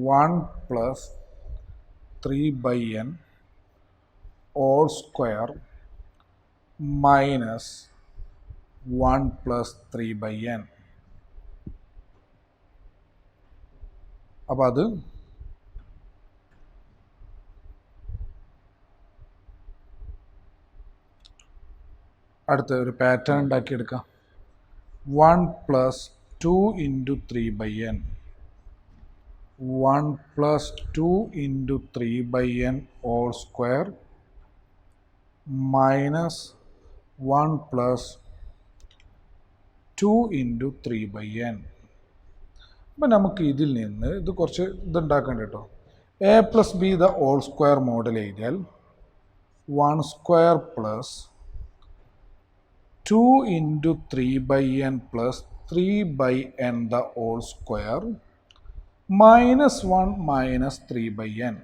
One plus 3 by n all square minus 1 plus 3 by n. അപ്പോൾ അത് അടുത്ത ഒരു പാറ്റേൺ ഉണ്ടാക്കിയെടുക്കാം. 1 plus 2 into 3 by n, 1 plus 2 into 3 by n all square minus 1 plus 2 into 3 by n. അപ്പം നമുക്ക് ഇതിൽ നിന്ന് ഇത് കുറച്ച് ഇതുണ്ടാക്കണ്ട കേട്ടോ. A plus B the whole square model എഴുതിയാൽ 1 square plus 2 into 3 by n plus 3 by n the whole square minus 1 minus 3 by n.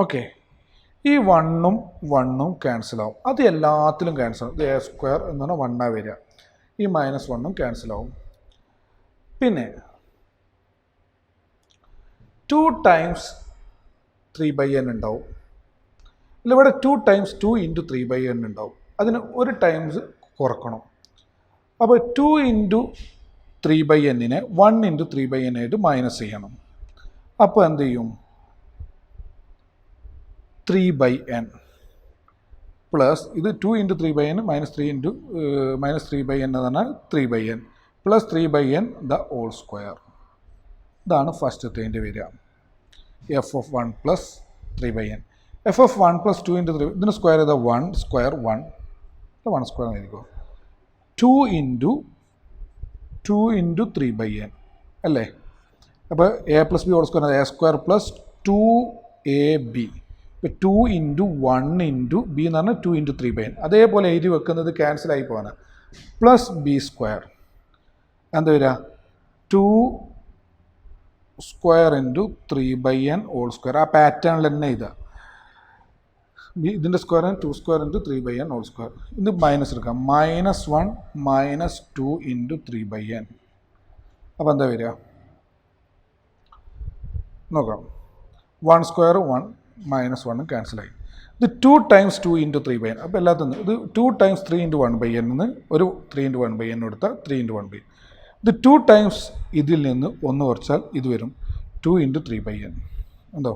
Okay, ഈ 1ഉം 1ഉം cancel ആവും. അത് എല്ലാത്തിലും ക്യാൻസൽ ആവും. ഇത് എ സ്ക്വയർ എന്ന് പറഞ്ഞാൽ 1 വരിക. ഈ മൈനസ് 1ഉം ക്യാൻസൽ ആവും. പിന്നെ 2 ടൈംസ് 3 by n ഉണ്ടാവും. ഇവിടെ 2 ടൈംസ് 2 ഇൻറ്റു 3 by n ഉണ്ടാവും. അതിന് ഒരു ടൈംസ് കുറക്കണം. അപ്പോൾ 2 into 3 by n-നെ 1 into 3 by n ആയിട്ട് മൈനസ് ചെയ്യണം. അപ്പോൾ എന്ത് ചെയ്യും? 3 by n പ്ലസ് ഇത് 2 into 3 by n minus 3 by n എന്ന് പറഞ്ഞാൽ 3 by n plus 3 by n the whole square. ഇതാണ് ഫസ്റ്റത്തേൻ്റെ വരിക. F of 1 plus 3 by n. F of 1 plus 2 into 3 ഇതിന് സ്ക്വയർ ചെയ്താൽ 1 സ്ക്വയർ 1 സ്ക്വയർ ആയിരിക്കും. 2 ഇൻറ്റു 3 by n അല്ലേ? അപ്പോൾ a plus b whole square a square plus 2ab. ഇപ്പോൾ 2 into 1 into B എന്ന് പറഞ്ഞാൽ 2 ഇൻറ്റു 3 by n. അതേപോലെ എഴുതി വെക്കുന്നത് ക്യാൻസലായി പോകാനാണ്. പ്ലസ് ബി സ്ക്വയർ എന്താ വരിക? 2 square into 3 by n whole square. ആ പാറ്റേണിൽ തന്നെ ഇതാ. ഇതിൻ്റെ square 2 square into 3 by n whole square. ഇത് മൈനസ് എടുക്കാം. Minus 1 minus 2 into 3 by n. അപ്പോൾ എന്താ വരിക നോക്കാം. 1 സ്ക്വയർ 1 മൈനസ് 1 ക്യാൻസലായി. ഇത് 2 ടൈംസ് 2 ഇൻറ്റു 3 by n. അപ്പോൾ എല്ലാത്തിനും ഇത് 2 ടൈംസ് 3 ഇൻറ്റു 1 by n നിന്ന് ഒരു 3 ഇൻറ്റു 1 by n എടുത്താൽ 3 ഇൻറ്റു 1 by n. ഇത് 2 ടൈംസ് ഇതിൽ നിന്ന് 1 കുറച്ചാൽ ഇത് വരും 2 ഇൻറ്റു 3 by n. എന്തോ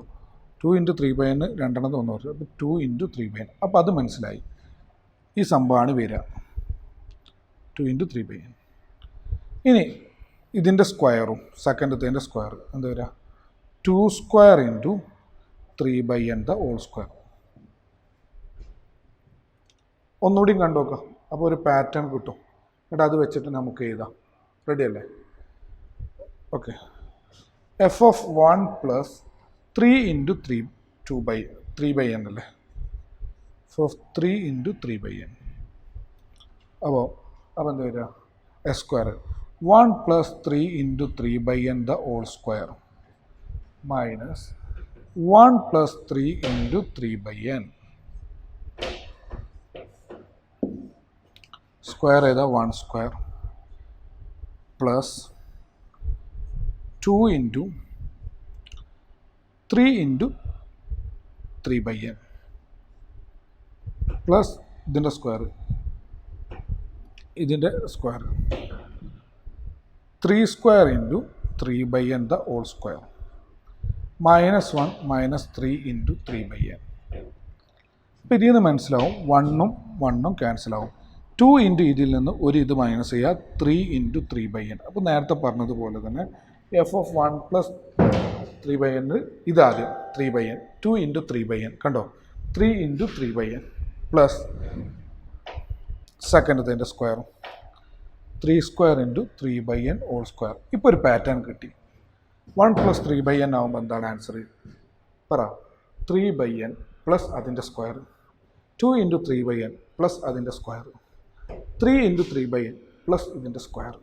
2 ഇൻറ്റു 3 by n രണ്ടെണ്ണത് 1 കുറച്ചാൽ അപ്പോൾ 2 ഇൻറ്റു 3 by n. അപ്പോൾ അത് മനസ്സിലായി. ഈ സംഭവമാണ് വരിക 2 ഇൻറ്റു 3 by n. ഇനി ഇതിൻ്റെ സ്ക്വയറും സെക്കൻഡത്തേൻ്റെ സ്ക്വയർ എന്താ വരിക? 2 square into 3 by n the whole square. ഒന്നുകൂടിയും കണ്ടു നോക്കാം. അപ്പോൾ ഒരു പാറ്റേൺ കിട്ടും. എന്നിട്ട് അത് വെച്ചിട്ട് നമുക്ക് എഴുതാം. റെഡി അല്ലേ? Okay, f of 1 plus 3 into 3 by n അല്ലേ? F of 3 into 3 by n. അപ്പോൾ എന്താ വരിക? S square 1 plus 3 into 3 by n the whole square minus 1 plus 3 into 3 by n. Square ചെയ്താൽ 1 square plus 2 into 3 into 3 by n plus ഇതിൻ്റെ square 3 square into 3 by n the whole square minus 1 minus 3 into 3 by n. അപ്പോൾ ഇതിൽ നിന്ന് മനസ്സിലാവും 1ഉം ക്യാൻസലാവും. 2 into ഇതിൽ നിന്ന് ഒരു ഇത് മൈനസ് ചെയ്യുക 3 ഇൻറ്റു 3 by n. അപ്പോൾ നേരത്തെ പറഞ്ഞതുപോലെ തന്നെ f of 1 plus 3 by n ഇതാദ്യം 3 by n 2 into 3 by n കണ്ടോ 3 ഇൻറ്റു 3 by n പ്ലസ് സെക്കൻഡത്തിൻ്റെ സ്ക്വയറും 3 square into 3 by n whole square. ഇപ്പോൾ ഒരു പാറ്റേൺ കിട്ടി. 1 പ്ലസ് 3 by n ആകുമ്പോൾ എന്താണ് ആൻസർ? പറ. 3 by n പ്ലസ് അതിൻ്റെ സ്ക്വയർ 2 ഇൻറ്റു 3/n പ്ലസ് അതിൻ്റെ സ്ക്വയർ, 3 ഇൻറ്റു 3/n പ്ലസ് ഇതിൻ്റെ സ്ക്വയർ.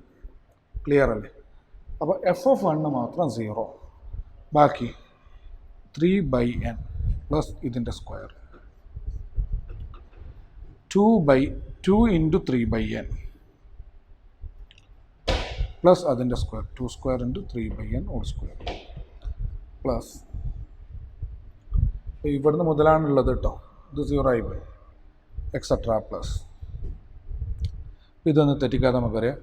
ക്ലിയർ അല്ലേ? അപ്പോൾ എഫ് ഓഫ് 1 മാത്രം 0, ബാക്കി 3/n പ്ലസ് ഇതിൻ്റെ സ്ക്വയർ, 2 ഇൻറ്റു 3/n പ്ലസ് അതിൻ്റെ square, 2 square into 3/n whole square plus ഇവിടുന്ന് മുതലാണുള്ളത് കേട്ടോ, ഇത് 0 ആയി പോയി, എക്സെട്രാ പ്ലസ് ഇതൊന്ന് തെറ്റിക്കാതെ നമുക്കറിയാം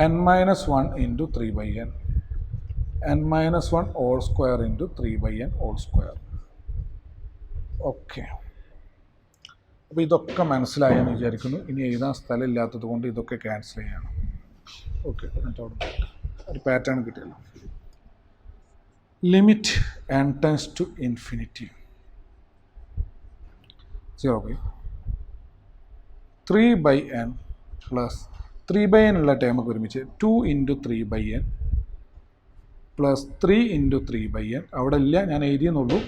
n-1 into 3/n, n-1 whole square into 3/n whole square. Okay, അപ്പോൾ ഇതൊക്കെ മനസ്സിലായെന്ന് വിചാരിക്കുന്നു. ഇനി എഴുതാൻ സ്ഥലമില്ലാത്തത് കൊണ്ട് ഇതൊക്കെ ക്യാൻസൽ ചെയ്യണം. ഓക്കെ, എന്നിട്ട് അവിടെ ഒരു പാറ്റേൺ കിട്ടിയല്ലോ. Limit n tends to infinity 0/3/n plus 3/n ഉള്ള ടേമൊക്കെ ഒരുമിച്ച് 2 ഇൻറ്റു 3/n പ്ലസ് 3 ഇൻറ്റു 3/n അവിടെ ഇല്ല, ഞാൻ എഴുതിയെന്നുള്ളൂ.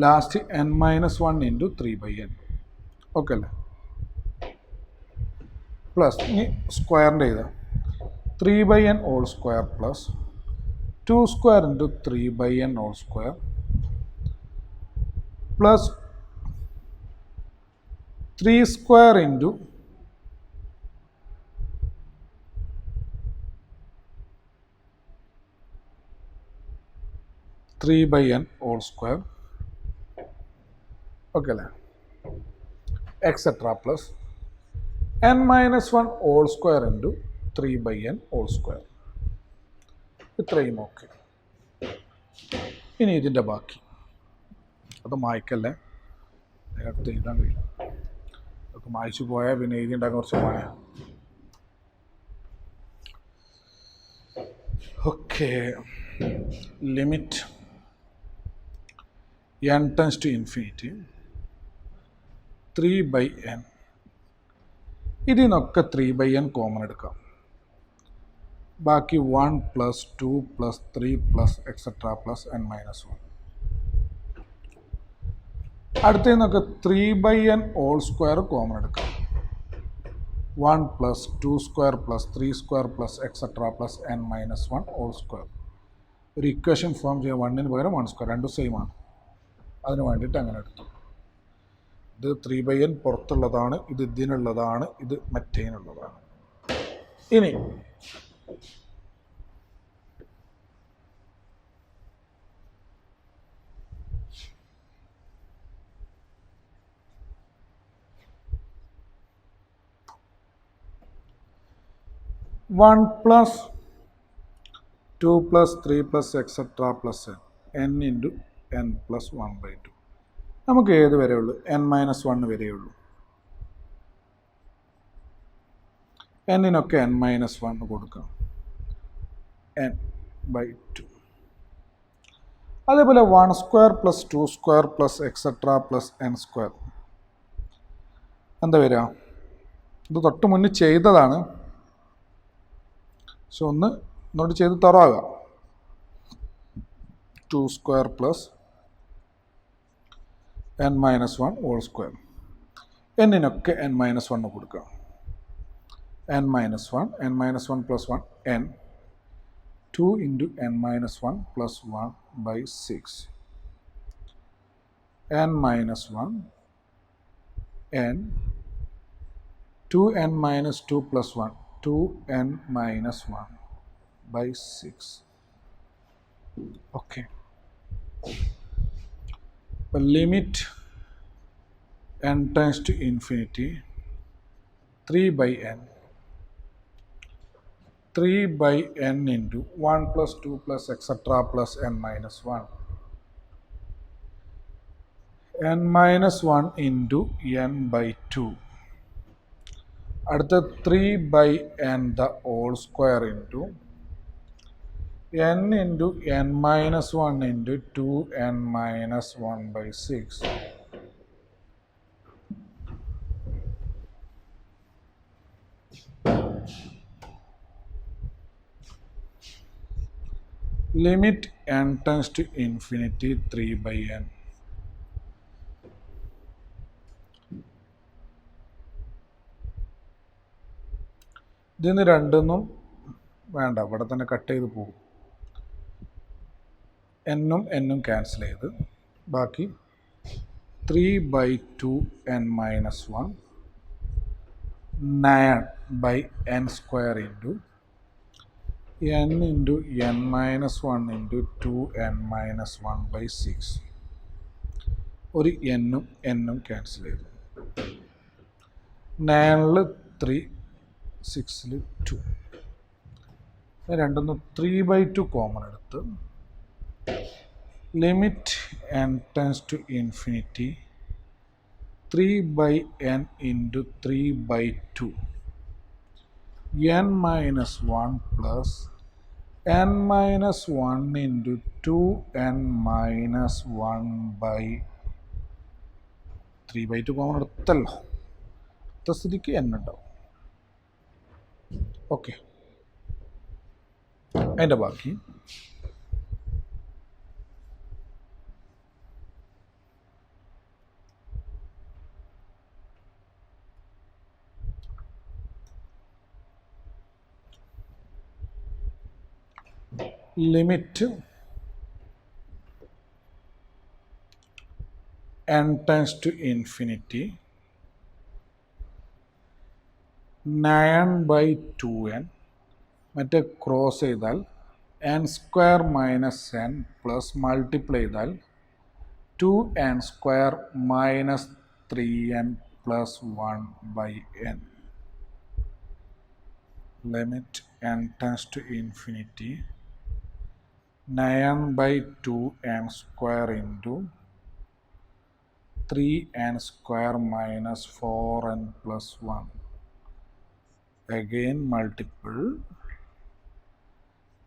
Last n-1 into 3/n. Okay അല്ലേ? പ്ലസ് ഇനി സ്ക്വയറിൻ്റെ എഴുതാം, 3/n whole square plus 2 square into 3/n whole square plus 3 square into 3/n whole square. Okay അല്ലേ? Etcetera plus n-1 whole square into 3/n whole square. ഇത്രയും okay. ഇനി ഇതിൻ്റെ ബാക്കി അത് മായ്ക്കല്ലേ, നേരത്തെ എഴുതാൻ കഴിയില്ല, അതൊക്കെ മായ്ച്ചു പോയാൽ പിന്നെ എഴുതിയുണ്ടാക്കാൻ കുറച്ച് പണിയാണ്. Okay, limit n tends to infinity 3/n. ഇതിൽ നിന്നൊക്കെ 3/n കോമൺ എടുക്കാം, ബാക്കി 1 plus 2 plus 3 plus etcetera plus n-1. അടുത്തതിൽ നിന്നൊക്കെ 3/n ഹോൾ സ്ക്വയർ കോമൺ എടുക്കാം, 1 plus 2 square plus 3 square plus etcetera plus n-1 whole square. ഒരു ഇക്വേഷൻ ഫോം ചെയ്യാൻ 1-ന് പകരം 1 സ്ക്വയർ, രണ്ടും സെയിം ആണ്. അതിന് വേണ്ടിയിട്ട് അങ്ങനെ എടുത്തു. ഇത് 3/n പുറത്തുള്ളതാണ്, ഇത് ഇതിനുള്ളതാണ്, ഇത് മറ്റേനുള്ളതാണ്. ഇനി 1 plus 2 plus 3 plus etcetera plus n into n plus 1/2. നമുക്ക് ഏത് വരെയുള്ളൂ? n-1 വരെയുള്ളൂ. n-നൊക്കെ n-1 കൊടുക്കാം, n/2. അതേപോലെ 1 square plus 2 square plus etcetera plus n square എന്താ വരിക? ഇത് തൊട്ട് മുന്നിൽ ചെയ്തതാണ്, പക്ഷെ ഒന്നുകൂടി ചെയ്ത് തറാകാം. 2 square plus n-1 whole square. n-നൊക്കെ n-1 കൊടുക്കാം, n-1 plus 1 n 2 into n-1 plus 1/6 n-1 n 2n-2 plus 1 2n-1/6. Okay, അപ്പോൾ limit n tends to infinity 3/n into 1 plus 2 plus etcetera plus n-1 n-1 into n/2. അടുത്ത 3/n the whole square into n into n-1 into 2n-1/6. Limit n tends to infinity 3/n ഇതിന്ന് രണ്ടെന്നും വേണ്ട, ഇവിടെ തന്നെ cut ചെയ്ത് പോകും. എന്നും എന്നും cancel ചെയ്ത് ബാക്കി 3/2n-1 9/n² into n into n-1 into 2n-1/6. ഒരു എന്നും എന്നും ക്യാൻസൽ ചെയ്തു. 9ൽ 3, 6ൽ 2. രണ്ടൊന്ന് 3/2 കോമൺ എടുത്ത് limit n tends to infinity 3/n into 3/2 n-1 plus n-1 into 2n-1/3/2 common എടുത്തല്ലോ. അടുത്ത സ്ഥിതിക്ക് n ഉണ്ടാവും. ഓക്കെ, അതിൻ്റെ ബാക്കി limit n tends to infinity 9/2n, മറ്റേ ക്രോസ് ചെയ്താൽ n² - n പ്ലസ് മൾട്ടിപ്ലൈ ചെയ്താൽ 2n² - 3n plus 1/n. Limit n tends to infinity 9/2n² into 3n² - 4n plus 1. Again multiple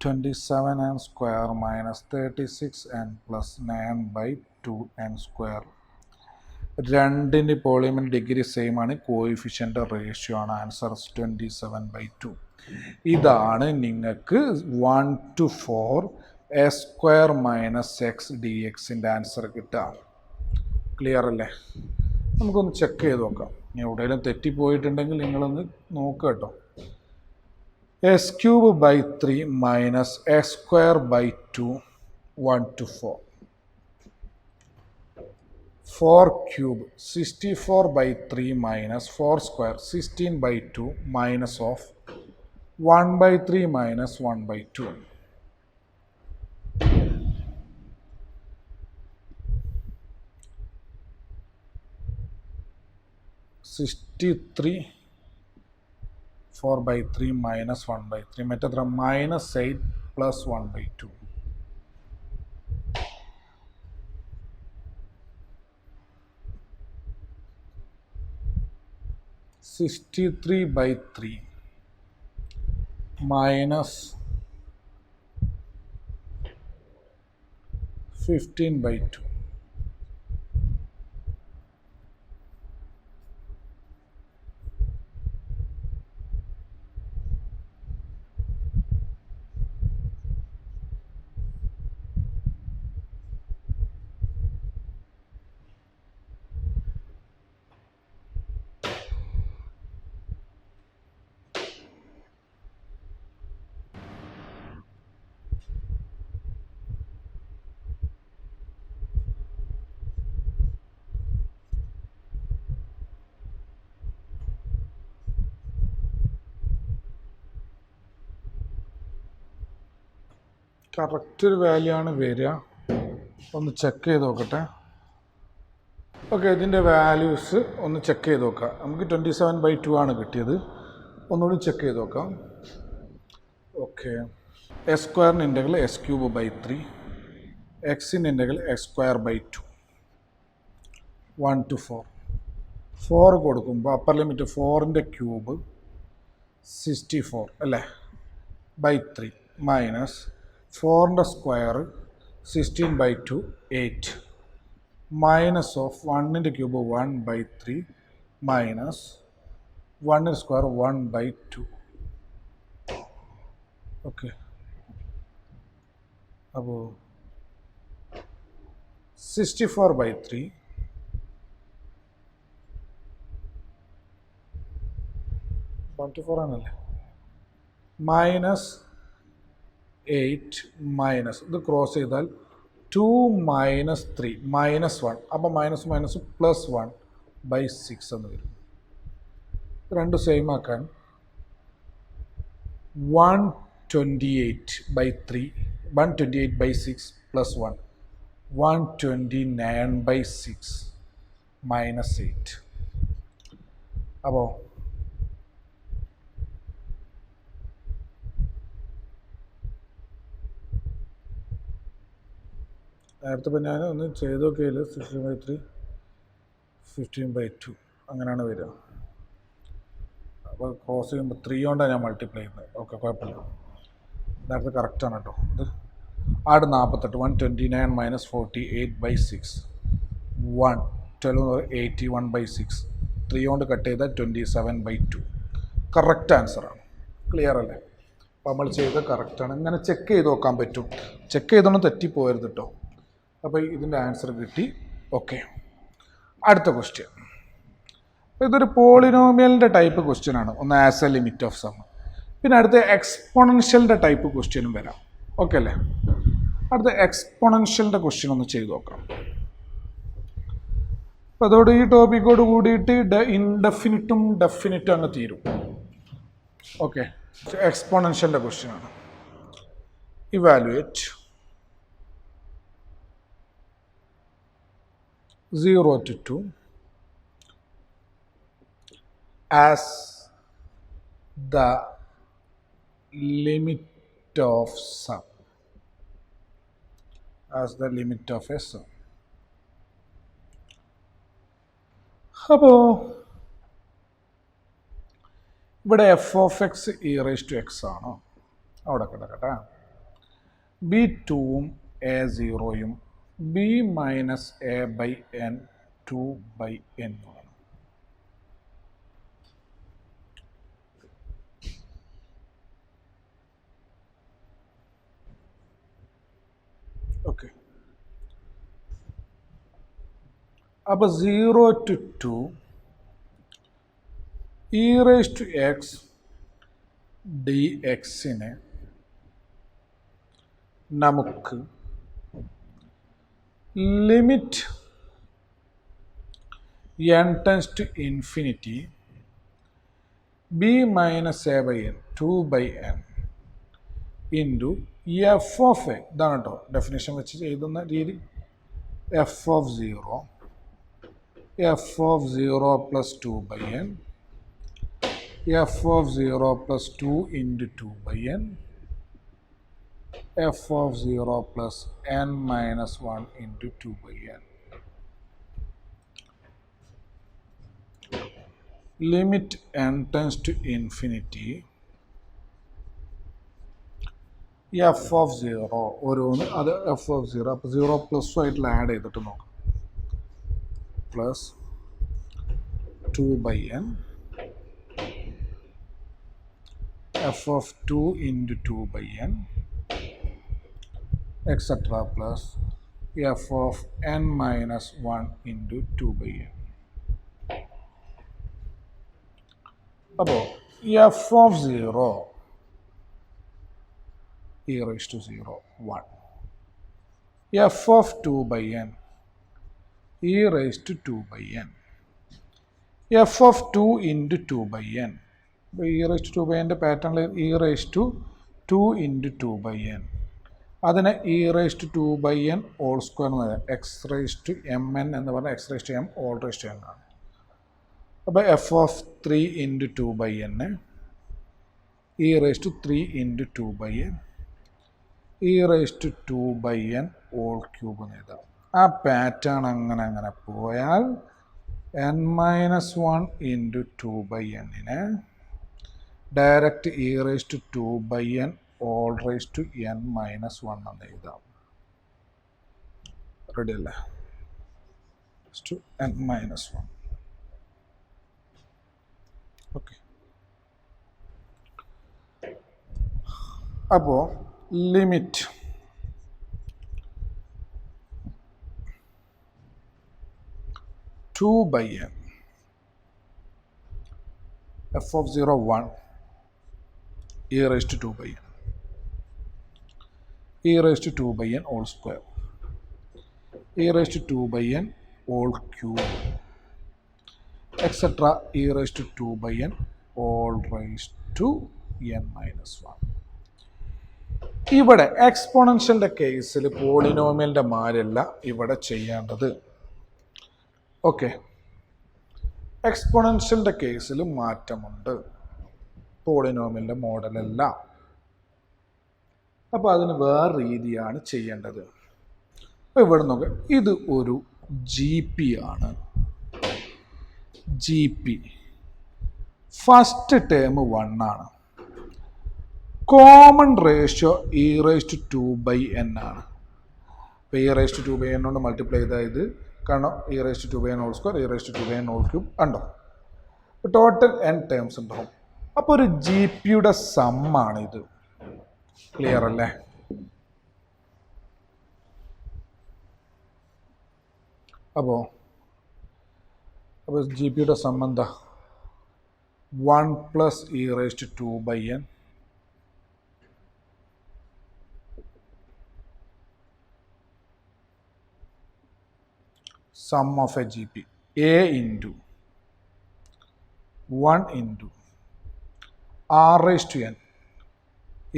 27n² - 36n plus 9/2n². രണ്ടിൻ്റെ polynomial degree same ആണ്, coefficient ratio ആണ്. Answer 27/2. ഇതാണ് നിങ്ങൾക്ക് 1 to 4 s² - x dx answer കിട്ടുക. Clear അല്ലേ? നമുക്കൊന്ന് check ചെയ്ത് നോക്കാം. എവിടെയെങ്കിലും തെറ്റിപ്പോയിട്ടുണ്ടെങ്കിൽ നിങ്ങളൊന്ന് നോക്കുക കേട്ടോ. s³ 3 - s²/2 1 to 4. 4³ 64/3 - 4² 16/2 minus of 1/3 minus 1/2. 63 4/3 minus 1/3 മറ്റെത്ര -8 plus 1/2. 63/3 minus 15/2. Correct ഒരു വാല്യൂ ആണ് വരിക. ഒന്ന് ചെക്ക് ചെയ്ത് നോക്കട്ടെ. ഓക്കെ, ഇതിൻ്റെ വാല്യൂസ് ഒന്ന് ചെക്ക് ചെയ്ത് നോക്കാം. നമുക്ക് 27/2 ആണ് കിട്ടിയത്. ഒന്നുകൂടി ചെക്ക് ചെയ്ത് നോക്കാം. Okay, s² integral s³ 3, x integral x²/2 1 to 4. 4 കൊടുക്കുമ്പോൾ അപ്പർ ലിമിറ്റ് 4ൻ്റെ ക്യൂബ് 64 അല്ലേ /3 മൈനസ് 4ൻ്റെ സ്ക്വയർ 16/2 8 മൈനസ് ഓഫ് 1ൻ്റെ ക്യൂബ് 1/3 മൈനസ് 1ൻ്റെ സ്ക്വയർ 1/2. ഓക്കെ, അപ്പോൾ 64/3 1 to 4 ആണല്ലേ. മൈനസ് 8 മൈനസ് ഇത് ക്രോസ് ചെയ്താൽ 2 മൈനസ് 3 മൈനസ് 1. അപ്പോൾ മൈനസ് മൈനസ് പ്ലസ് 1/6 എന്ന് വരും. രണ്ട് സെയിം ആക്കാൻ 128/3 128/6 പ്ലസ് 1 129/6 മൈനസ് 8. അപ്പോൾ നേരത്തെ ഇപ്പോൾ ഞാൻ ഒന്ന് ചെയ്ത് നോക്കിയാൽ 16/3 15/2 അങ്ങനെയാണ് വരിക. അപ്പോൾ ക്രോസ് ചെയ്യുമ്പോൾ 3 കൊണ്ടാണ് ഞാൻ മൾട്ടിപ്ലൈ ചെയ്യുന്നത്. ഓക്കെ, കുഴപ്പമില്ല, നേരത്തെ കറക്റ്റാണ് കേട്ടോ. ഇത് ആട് 48 129 മൈനസ് 48/6 1 12 81/6 3 കൊണ്ട് കട്ട് ചെയ്താൽ 27/2 കറക്റ്റ് ആൻസറാണ്. ക്ലിയർ അല്ലേ? അപ്പോൾ നമ്മൾ ചെയ്തത് കറക്റ്റാണ്. ഇങ്ങനെ ചെക്ക് ചെയ്ത് നോക്കാൻ പറ്റും. ചെക്ക് ചെയ്തൊന്നും തെറ്റിപ്പോയരുത് കേട്ടോ. അപ്പോൾ ഇതിൻ്റെ ആൻസർ കിട്ടി. ഓക്കെ, അടുത്ത ക്വസ്റ്റ്യൻ. ഇതൊരു പോളിനോമിയലിൻ്റെ ടൈപ്പ് ക്വസ്റ്റ്യൻ ആണ്. ഒന്ന് as a limit of sum. പിന്നെ അടുത്ത എക്സ്പോണൻഷ്യലിൻ്റെ ടൈപ്പ് ക്വസ്റ്റ്യനും വരാം. ഓക്കെ അല്ലേ? അടുത്ത എക്സ്പോണൻഷ്യലിൻ്റെ ക്വസ്റ്റ്യൻ ഒന്ന് ചെയ്ത് നോക്കാം. അപ്പോൾ അതോടെ ഈ ടോപ്പിക്കോട് കൂടിയിട്ട് ഇൻഡെഫിനിറ്റും ഡെഫിനിറ്റും അങ്ങ് തീരും. ഓക്കെ, എക്സ്പോണൻഷ്യലിൻ്റെ ക്വസ്റ്റ്യൻ ആണ്. Evaluate 0 to 2 as the limit of sum, as the limit of a sum. അപ്പോൾ ഇവിടെ f of x e raise to x ആണോ? അവിടെ കിടക്കട്ടെ. B2 A0 b minus a/n 2/n ആണ്. ഓക്കെ, അപ്പോൾ 0 to 2 e raise to x d എക്സിനെ നമുക്ക് limit n tends to infinity b minus a/n 2/n into f of a. ഇതാണ് കേട്ടോ definition വെച്ച് എഴുതുന്ന രീതി. F of 0 plus 2/n f of 0 plus 2 into 2/n f of 0 plus n minus 1 into 2/n. Limit n tends to infinity f of 0 ഓരോന്ന് അത് f of 0. അപ്പോൾ 0 plus ആയിട്ടുള്ള add ചെയ്തിട്ട് നോക്കാം. Plus 2/n f of 2 into 2/n etc. plus f of n minus 1 into 2/n. അപ്പോൾ f of 0 e raised to 0 1 f of 2/n e raised to 2/n f of 2 into 2/n. അപ്പോൾ e raised to 2/n പാറ്റേണിൽ e raised to 2 into 2/n അതിനെ e raised to 2/n whole square എന്ന് പറയാം. x raised to mn എന്ന് പറഞ്ഞാൽ x raised to m all raised to n ആണ്. അപ്പോൾ f of 3 into 2/n e raised to 3 into 2/n e raised to 2/n whole cube എന്ന് എഴുതാം. ആ pattern അങ്ങനെ പോയാൽ n-1 into 2/n direct e raised to 2/n all raised to n minus 1 എന്ന് എഴുതാം. Ready അല്ലേ? to n minus 1. ഓക്കെ, അപ്പോൾ limit two by n f of 0 1 e raised to 2 by n. e raised to 2 by n whole square. e raised to 2 by n whole cube. Etc. e raised to 2 by n all raised to n minus 1. ഇവിടെ എക്സ്പോണൻഷ്യലിൻ്റെ കേസിൽ പോളിനോമിയലിൻ്റെ മാരല്ല ഇവിടെ ചെയ്യേണ്ടത്. Okay, എക്സ്പോണൻഷ്യലിൻ്റെ കേസിൽ മാറ്റമുണ്ട്, പോളിനോമിയലിൻ്റെ മോഡലല്ല. അപ്പോൾ അതിന് വേറെ രീതിയാണ് ചെയ്യേണ്ടത്. അപ്പോൾ ഇവിടെ നോക്കുക, ഇത് ഒരു ജി പി ആണ്. ജി പി ഫസ്റ്റ് ടേം 1 ആണ്. Common ratio e raised to 2 by n ആണ്. അപ്പോൾ e raised to 2 by n കൊണ്ട് മൾട്ടിപ്ലൈ ചെയ്താൽ ഇത് കാരണം e raised to 2 by n whole square, e raised to 2 by n whole cube ഉണ്ടോ. Total n terms ഉണ്ടാവും. അപ്പോൾ ഒരു ജി പിയുടെ സമ്മാണ് ഇത്. ക്ലിയർ അല്ലേ? അപ്പോൾ ജി പിയുടെ സം എന്താ? 1 plus e raised to 2 by n sum of a GP a into 1 into r raised to n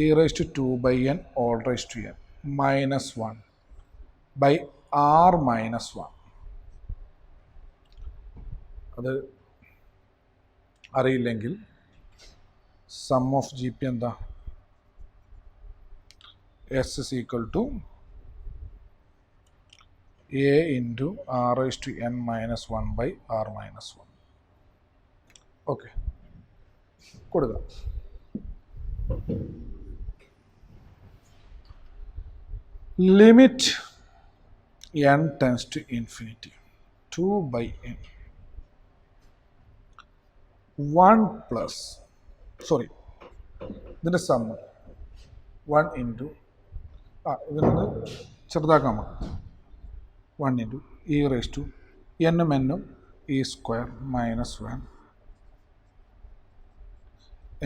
e raised to 2 by n all raised to n minus 1 by r minus 1. അത് അറിയില്ലെങ്കിൽ sum of G P എന്താ? S is equal to a into r raised to n minus 1 by r minus 1. Okay, കൊടുക്കുക. Limit n tends to infinity 2 by n 1 plus ഇതിൻ്റെ some 1 into ഇതിനൊന്ന് ചെറുതാക്കാൻ നമുക്ക് 1 into e raised to n e square minus 1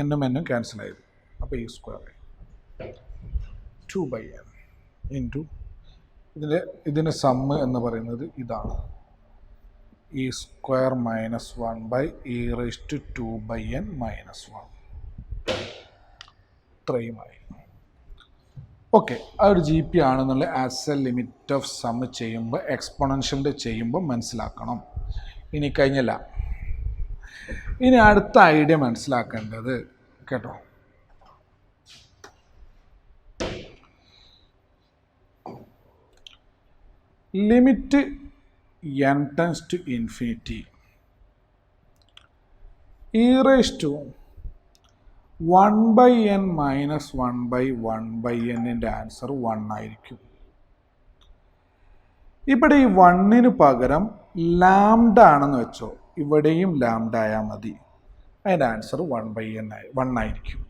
n cancel ആയത്. അപ്പോൾ e square 2 by n into ഇതിൻ്റെ sum എന്ന് പറയുന്നത് ഇതാണ് e square minus 1 by e raised to 2 by n minus 1. ഇത്രയുമായി. ഓക്കെ, ആ ഒരു ജി പി ആണെന്നുള്ള as a limit of sum ചെയ്യുമ്പോൾ എക്സ്പോണൻഷ്യലിൻ്റെ ചെയ്യുമ്പോൾ മനസ്സിലാക്കണം. ഇനി കഴിഞ്ഞില്ല, ഇനി അടുത്ത ഐഡിയ മനസ്സിലാക്കേണ്ടത് കേട്ടോ. Limit n tends to infinity e raised to 1 by n minus 1 by 1 by n answer 1 ആയിരിക്കും. ഇവിടെ ഈ 1-ന് പകരം ലാംഡ ആണെന്ന് വെച്ചോ, ഇവിടെയും ലാംഡ ആയാൽ മതി. അതിൻ്റെ ആൻസർ 1 by n 1 ആയിരിക്കും.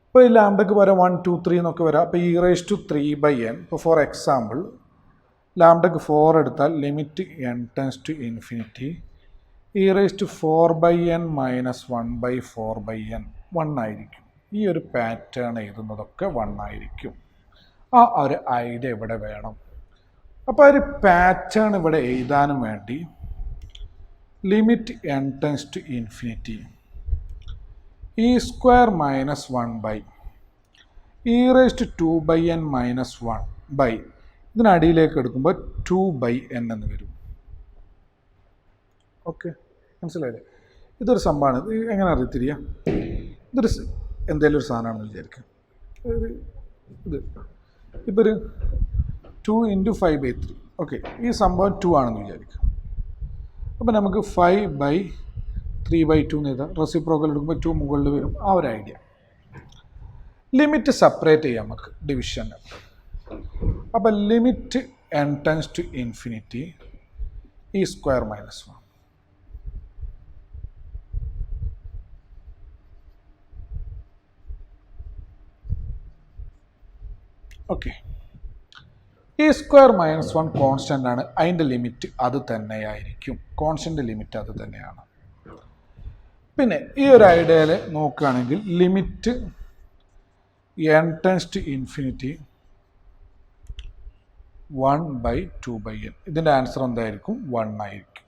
ഇപ്പോൾ ഈ ലാംഡയ്ക്ക് പകരം 1 2 3 എന്നൊക്കെ വരാം. അപ്പോൾ e raised to 3 by n. ഇപ്പോൾ ഫോർ എക്സാമ്പിൾ ലാംഡയ്ക്ക് 4 എടുത്താൽ limit n tends to infinity e raised to 4 by n minus 1 by 4 by n 1 ആയിരിക്കും. ഈ ഒരു പാറ്റേൺ എഴുതുന്നതൊക്കെ 1 ആയിരിക്കും. ആ ഒരു ഐഡിയ ഇവിടെ വേണം. അപ്പോൾ ഒരു പാറ്റേൺ ഇവിടെ എഴുതാനും വേണ്ടി limit n tends to infinity e square minus 1 by e raised to 2 by n minus 1 by ഇതിനടിയിലേക്ക് എടുക്കുമ്പോൾ 2 by n എന്ന് വരും. ഓക്കെ, മനസ്സിലായില്ലേ? ഇതൊരു സംഭവമാണ്. ഇത് എങ്ങനെ അറിയത്തിരിക്കുക? ഇതൊരു എന്തെങ്കിലും ഒരു സാധനമാണെന്ന് വിചാരിക്കാം. ഇത് ഇപ്പോൾ ഒരു 2 into 5 by 3. ഓക്കെ, ഈ സംഭവം 2 ആണെന്ന് വിചാരിക്കാം. അപ്പോൾ നമുക്ക് 5 by 3 by 2 എന്ന് എഴുതാം. റെസിപ്രോക്കൽ എടുക്കുമ്പോൾ 2 മുകളിൽ വരും. ആ ഒരു ഐഡിയ. ലിമിറ്റ് സെപ്പറേറ്റ് ചെയ്യാം നമുക്ക് ഡിവിഷന്. അപ്പോൾ limit n tends to infinity e square minus 1 okay. ഈ സ്ക്വയർ മൈനസ് 1 കോൺസ്റ്റൻ്റ് ആണ്. അതിൻ്റെ ലിമിറ്റ് അത് തന്നെയായിരിക്കും. കോൺസ്റ്റൻ്റ് ലിമിറ്റ് അത് തന്നെയാണ്. പിന്നെ ഈ ഒരു ഐഡിയയിൽ നോക്കുകയാണെങ്കിൽ limit n tends to infinity 1/2/n. ഇതിൻ്റെ ആൻസർ എന്തായിരിക്കും? 1 ആയിരിക്കും.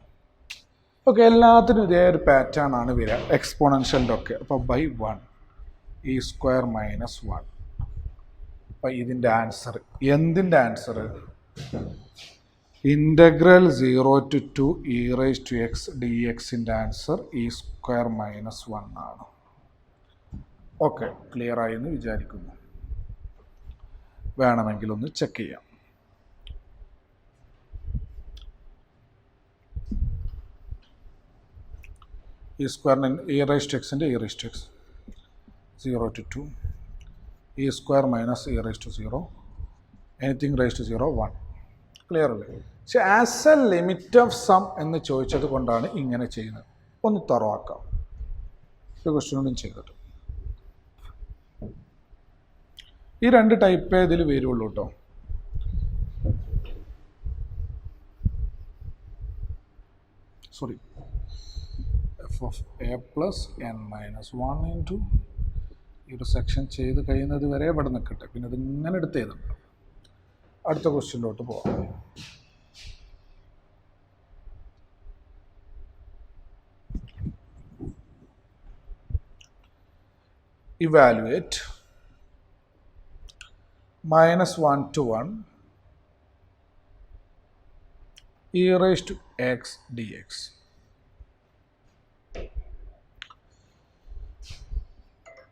ഓക്കെ, എല്ലാത്തിനും ഇതേ ഒരു പാറ്റേൺ ആണ് വരിക, എക്സ്പോണൻഷ്യലിൻ്റെ ഒക്കെ. അപ്പോൾ ബൈ 1 e² - 1. അപ്പം ഇതിൻ്റെ ആൻസർ, എന്തിൻ്റെ ആൻസർ? ഇൻ്റഗ്രൽ 0 to 2 e⁻x dxൻ്റെ ആൻസർ e² - 1 ആണ്. ഓക്കെ, ക്ലിയർ ആയി എന്ന് വിചാരിക്കുന്നു. വേണമെങ്കിൽ ഒന്ന് ചെക്ക് ചെയ്യാം. e²ൻ്റെ e⁻xൻ്റെ e⁻x 0 to 2 e² - e⁻0 anything raise to 0 1. Clear അല്ലേ? പക്ഷെ as a limit of sum എന്ന് ചോദിച്ചത് കൊണ്ടാണ് ഇങ്ങനെ ചെയ്യുന്നത്. ഒന്ന് തറവാക്കാം. ഒരു ക്വസ്റ്റ്യൻ കൂടി ചെയ്തിട്ട് ഈ 2 ടൈപ്പേ ഇതിൽ വരുള്ളൂ കേട്ടോ. സോറി, f(a + n - 1) ഇൻറ്റു ഈ ഒരു സെക്ഷൻ ചെയ്ത് കഴിയുന്നത് വരെ ഇവിടെ നിൽക്കട്ടെ. പിന്നെ ഇതിങ്ങനെ എടുത്ത് ചെയ്തിട്ടുണ്ട്. അടുത്ത ക്വസ്റ്റ്യനിലോട്ട് പോകാം. Evaluate -1 to 1 e⁻x dx.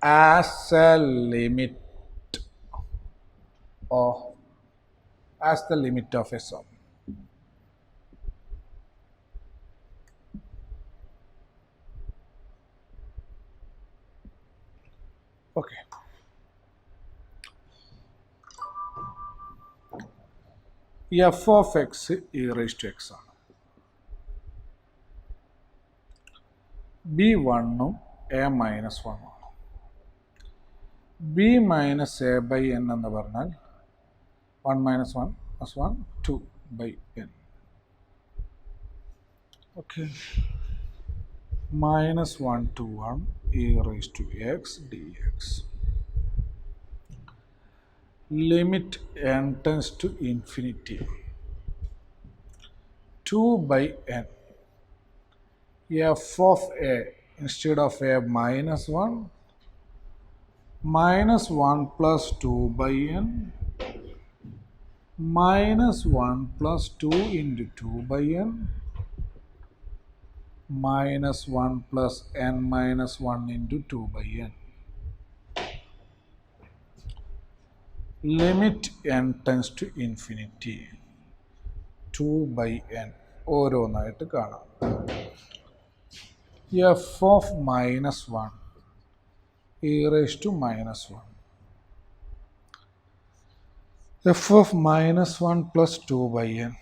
As a limit of as the limit of a sum. Okay. f of x e⁻x ആണ്. b1 a - 1 ആണ്. b - a/n എന്ന് പറഞ്ഞാൽ 1 - 1 + 1 2/n. Okay, -1 to 1 e⁻x dx. Limit n tends to infinity 2/n. f of a instead of a -1 -1 + 2/n -1 + 2 into 2/n -1 + n - 1 into 2/n. Limit n tends to infinity 2/n. ഓരോന്നായിട്ട് കാണാം. f of -1 e⁻1. f of -1 + 2/n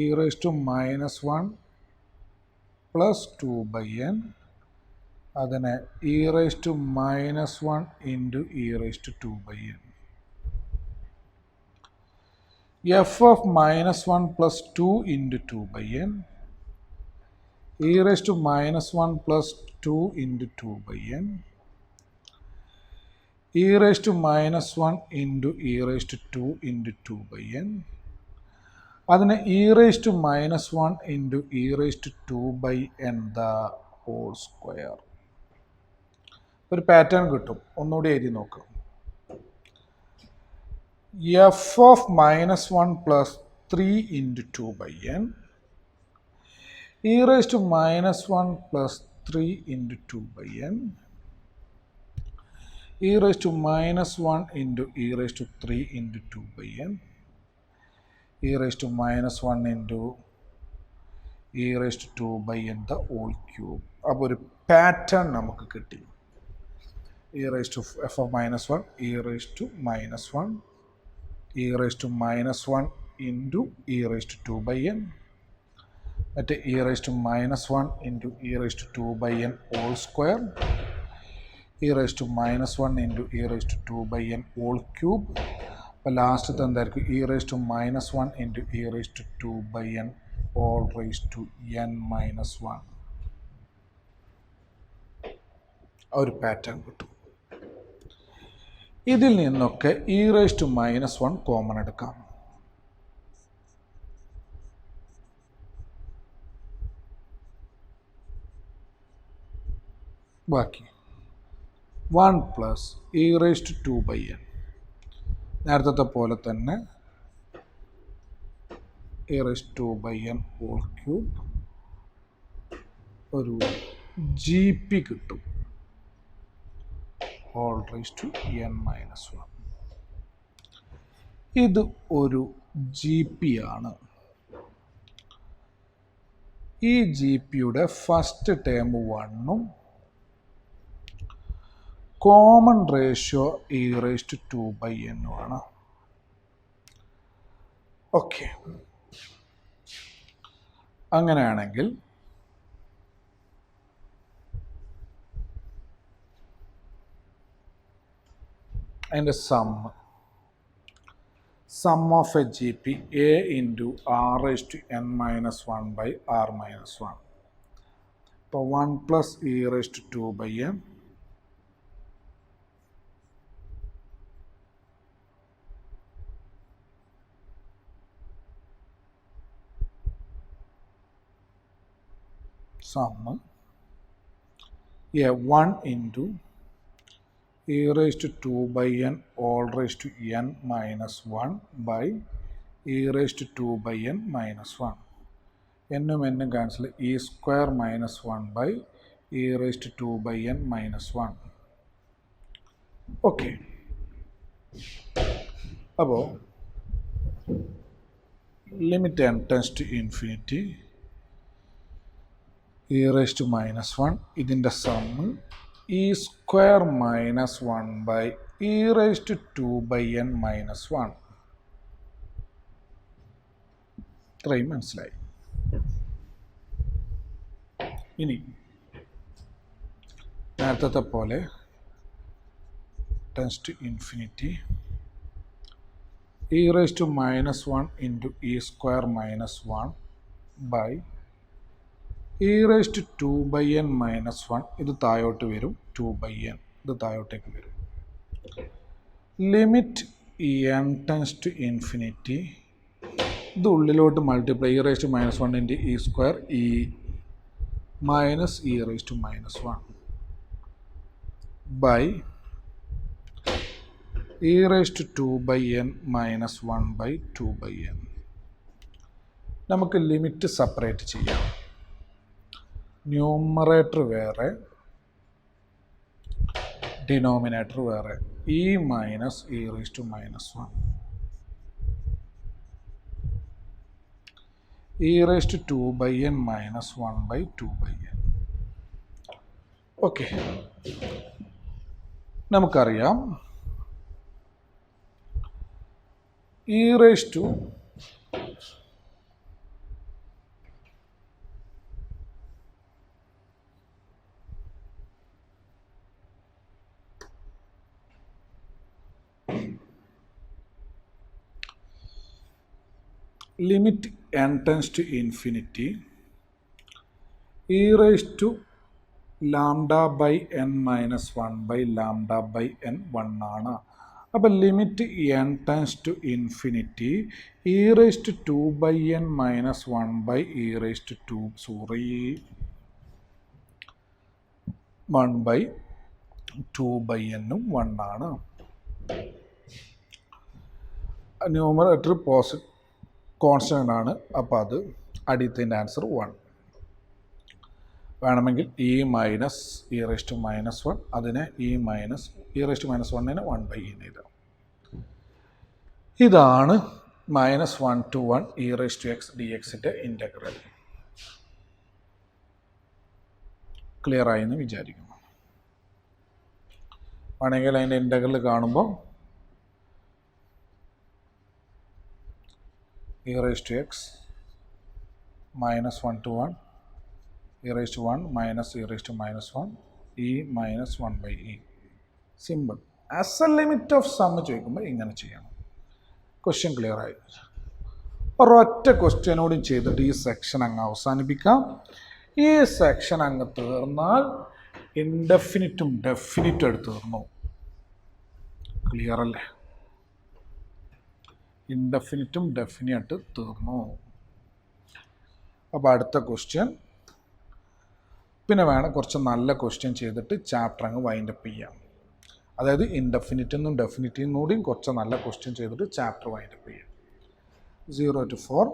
e⁻1 + 2/n. അതിനെ e⁻1 into e⁻2/n. f of -1 + 2 into 2/n e⁻1 + 2 into 2/n e⁻1 into e⁻2 into 2/n. അതിനെ e⁻1 into e⁻2/n the whole square. ഒരു pattern കിട്ടും. ഒന്നുകൂടി എഴുതി നോക്കാം. f of -1 + 3 into 2/n e⁻1 + 3 into 2/n e⁻1 into e⁻3 into 2/n e⁻1 into e⁻2/n the whole cube. അപ്പോൾ ഒരു pattern നമുക്ക് കിട്ടി. f of -1 e⁻1 e⁻1 into e⁻2/n മറ്റേ e⁻1 into e⁻2/n whole square e⁻1 into e⁻2/n whole cube. അപ്പോൾ ലാസ്റ്റത്തെ എന്തായിരിക്കും? e⁻1 into e⁻2/n all raised to n - 1. ഒരു pattern കിട്ടും. ഇതിൽ നിന്നൊക്കെ e⁻⁻1 കോമൺ എടുക്കാം. ബാക്കി 1 പ്ലസ് e⁻²n. നേരത്തെ പോലെ തന്നെ e⁻²n ഹോൾ ക്യൂബ് ഒരു GP കിട്ടും, e⁻n−1. ഇത് ഒരു GP ആണ്. ഈ GPയുടെ ഫസ്റ്റ് ടേം 1ഉം കോമൺ റേഷ്യോ e⁻²n ആണ്. ഓക്കെ, അങ്ങനെയാണെങ്കിൽ അതിൻ്റെ sum of a GP a into r⁻n−1/r−1. ഇപ്പോൾ 1 plus e⁻²n sum a1 into e⁻²n n-1 by e⁻²n-1. എന്നും എന്നും cancel, e² - 1 by e⁻²n-1. Okay, അപ്പോൾ limit n tends to infinity e⁻⁻1 ഇതിൻ്റെ sum e² - 1 by e⁻²n-1. ഇത്രയും മനസ്സിലായി. ഇനി നേരത്തെ പോലെ tends to infinity e⁻⁻1 into e² - 1 by e⁻²n-1. ഇത് താഴോട്ട് വരും, 2/n ഇത് താഴോട്ടേക്ക് വരും. Limit n tends to infinity, ഇത് ഉള്ളിലോട്ട് multiply e⁻⁻1 into e² e minus e⁻⁻1 by e⁻²n-1 by 2/n. നമുക്ക് ലിമിറ്റ് സെപ്പറേറ്റ് ചെയ്യാം. ന്യൂമറേറ്റർ വേറെ, ഡിനോമിനേറ്റർ വേറെ. e minus e⁻⁻1 e⁻²n-1 by 2/n. Okay, നമുക്കറിയാം limit n tends to infinity e⁻λ/n-1 by λ/n 1 ആണ്. അപ്പോൾ limit n tends to infinity e⁻²n-1 by (1 by 2/n) 1 ആണ്. Numerator constant ആണ്, അപ്പോൾ അത് അടിയത്തിൻ്റെ ആൻസർ 1. വേണമെങ്കിൽ e മൈനസ് e⁻⁻1 അതിനെ e⁻⁻1നെ 1/e എഴുതാം. ഇതാണ് -1 to 1 e⁻x dxൻ്റെ ഇൻ്റഗ്രൽ. ക്ലിയർ ആയി എന്ന് വിചാരിക്കുന്നു. വേണമെങ്കിൽ അതിൻ്റെ ഇൻ്റഗ്രൽ കാണുമ്പോൾ e⁻x -1 to 1 e⁻1 minus e⁻1 e minus 1/e. Simple. As a limit of sum ചോദിക്കുമ്പോൾ ഇങ്ങനെ ചെയ്യണം. ക്വസ്റ്റ്യൻ ക്ലിയർ ആയി. ഒരൊറ്റ ക്വസ്റ്റ്യനോടും ചെയ്തിട്ട് ഈ സെക്ഷൻ അങ്ങ് അവസാനിപ്പിക്കാം. ഈ സെക്ഷൻ അങ്ങ് തീർന്നാൽ ഇൻഡെഫിനിറ്റും ഡെഫിനിറ്റും എടുത്തു തീർന്നു. ക്ലിയർ അല്ലേ? ഇൻഡെഫിനിറ്റും ഡെഫിനിറ്റ് തീർന്നു. അപ്പോൾ അടുത്ത ക്വസ്റ്റ്യൻ പിന്നെ വേണം കുറച്ച് നല്ല ക്വസ്റ്റ്യൻ ചെയ്തിട്ട് ചാപ്റ്റർ അങ്ങ് വൈൻഡപ്പ് ചെയ്യാം. അതായത് ഇൻഡെഫിനിറ്റിന്നും ഡെഫിനിറ്റിന്നും കൂടിയും കുറച്ച് നല്ല ക്വസ്റ്റ്യൻ ചെയ്തിട്ട് ചാപ്റ്റർ വൈൻഡപ്പ് ചെയ്യാം. 0 to 4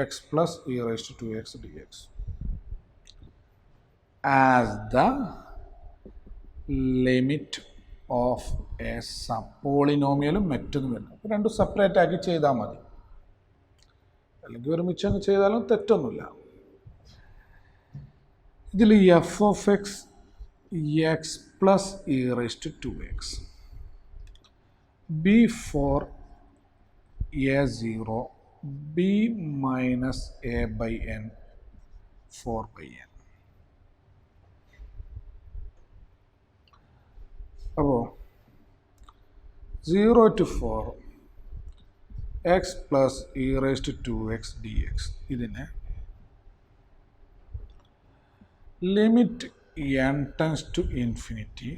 x plus e raised to 2x dx as the limit of a sum. പോളിനോമിയലും മറ്റൊന്നും വരണം. അപ്പോൾ രണ്ടും സെപ്പറേറ്റ് ആക്കി ചെയ്താൽ മതി, അല്ലെങ്കിൽ ഒരുമിച്ച് അങ്ങ് ചെയ്താലും തെറ്റൊന്നുമില്ല. ഇതിൽ f of x x plus e raised to x, b four a zero b minus a by n 4/n. അപ്പോൾ 0 to 4 x plus e raised to x d x, ഇതിനെ limit n tends to infinity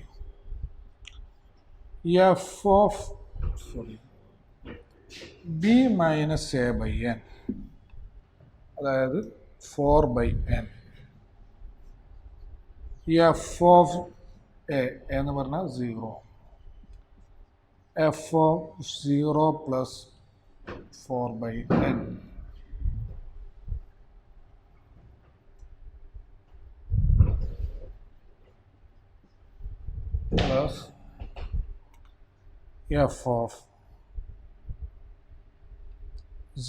f of b minus a by n, അതായത് 4/n, f of a എന്ന് പറഞ്ഞാൽ 0, f of 0 plus 4/n plus f of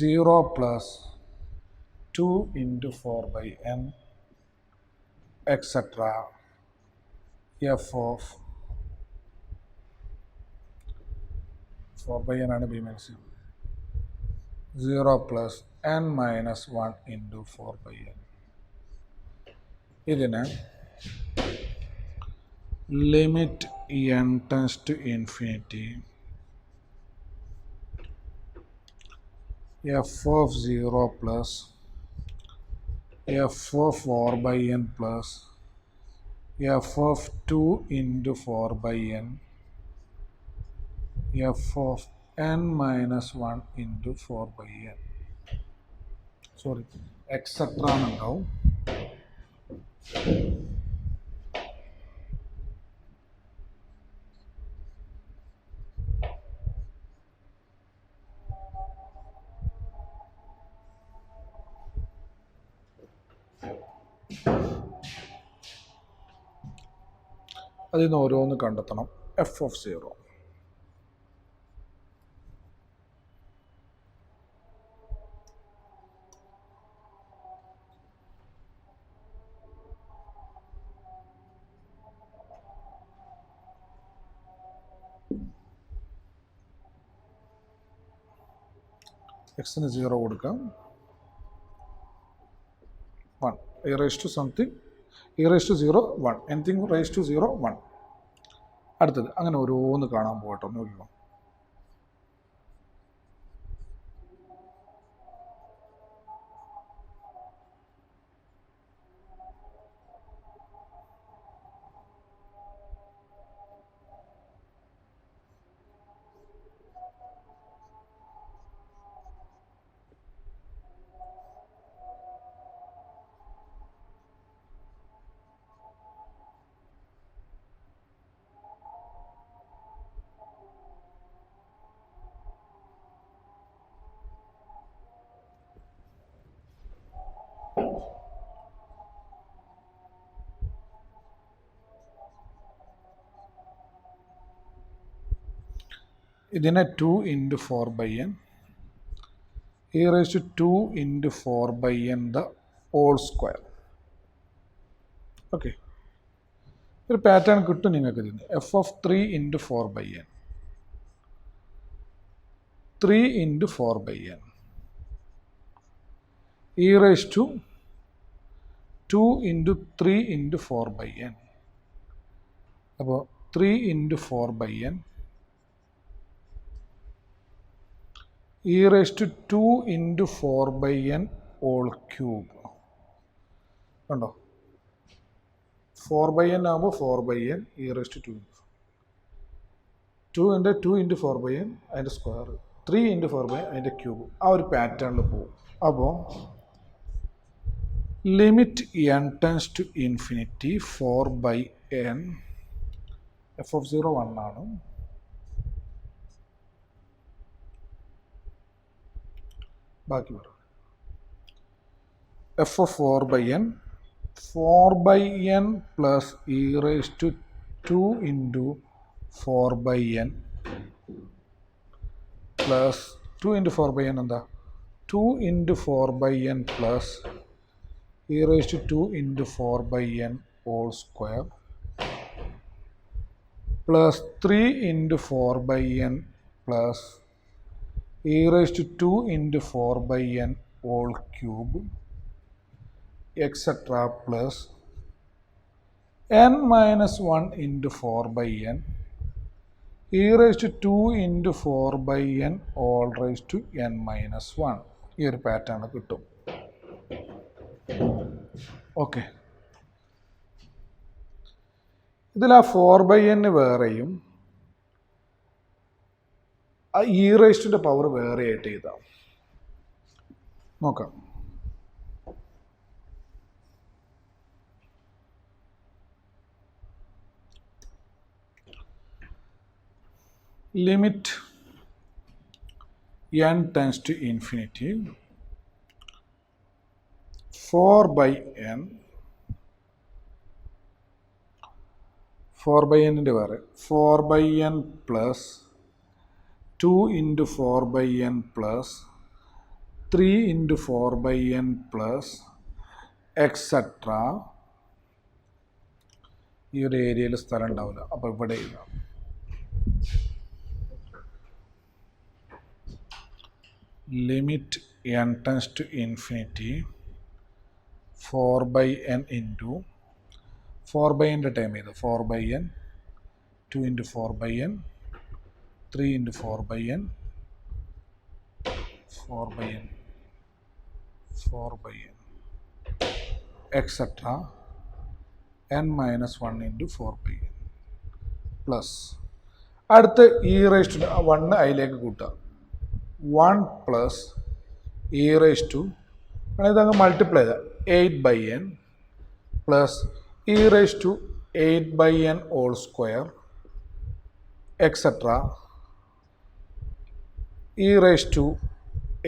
0 plus 2 into 4/n etc. f of 4/n ആണ് b minus 0 plus n minus 1 into 4/n. ഇതിന് limit n tends to infinity f of 0 plus f of 4/n plus f of 2 into 4/n f of n minus 1 into 4/n, sorry etcetera എന്നുണ്ടാവും. അതിൽ നിന്ന് ഓരോന്ന് കണ്ടെത്തണം. F of 0, എക്സിന് 0 കൊടുക്കാം, 1 e raised to something, e raised to 0 1, anything raised to 0 1. അടുത്തത് അങ്ങനെ ഓരോന്ന് കാണാൻ പോകട്ടോ, നോക്കിക്കോ. ഇതിനെ 2 into 4/n e raised to 2 into 4/n the whole square. Okay, ഒരു പാറ്റേൺ കിട്ടും നിങ്ങൾക്ക് ഇതിന്. F of 3 into 4/n 3 into 4/n e raised to 2 into 3 into 4/n, അപ്പോൾ 3 into 4/n e raised to 2 into 4/n all cube. കണ്ടോ, 4/n ആകുമ്പോൾ 4/n e raised to 2. 2 into 4/n അതിൻ്റെ square, 3 into 4/n അതിൻ്റെ cube. ആ ഒരു പാറ്റേണിൽ പോകും. അപ്പോൾ limit n tends to infinity 4/n f(0) 1 ആണ്. ബാക്കി പറ f(4/n) 4/n plus e raised to 2 into 4/n plus 2 into 4/n എന്താ, 2 into 4/n plus e raised to 2 into 4/n whole square plus 3 into 4/n plus e raised to 2 into 4/n whole cube etc. plus n minus 1 into 4/n e raised to 2 into 4/n all raised to n minus 1. ഈ ഒരു pattern കിട്ടും. Okay, ഇതിൽ ആ 4/n വേറെയും ആ E റേസ്റ്റിൻ്റെ power വേറെ ആയിട്ട് ചെയ്താൽ നോക്കാം. Limit n tends to infinity 4/n 4/nൻ്റെ വേറെ 4/n plus 2 into 4/n plus 3 into 4/n plus etc. ഈ ഒരു ഏരിയയിൽ സ്ഥലം ഉണ്ടാവില്ല, അപ്പോൾ ഇവിടെ എഴുതാം. Limit n tends to infinity 4/n into 4/nൻ്റെ ടൈം ചെയ്തു 4/n 2 into 4/n 3 into 4/n 4/n etc. n minus 1 into 4/n plus അടുത്ത് e raised to 1 അതിലേക്ക് കൂട്ടുക 1 plus e raised to ഇതങ്ങ് മൾട്ടിപ്ലൈ ചെയ്താൽ 8/n plus e raised to 8/n whole square etc. e raised to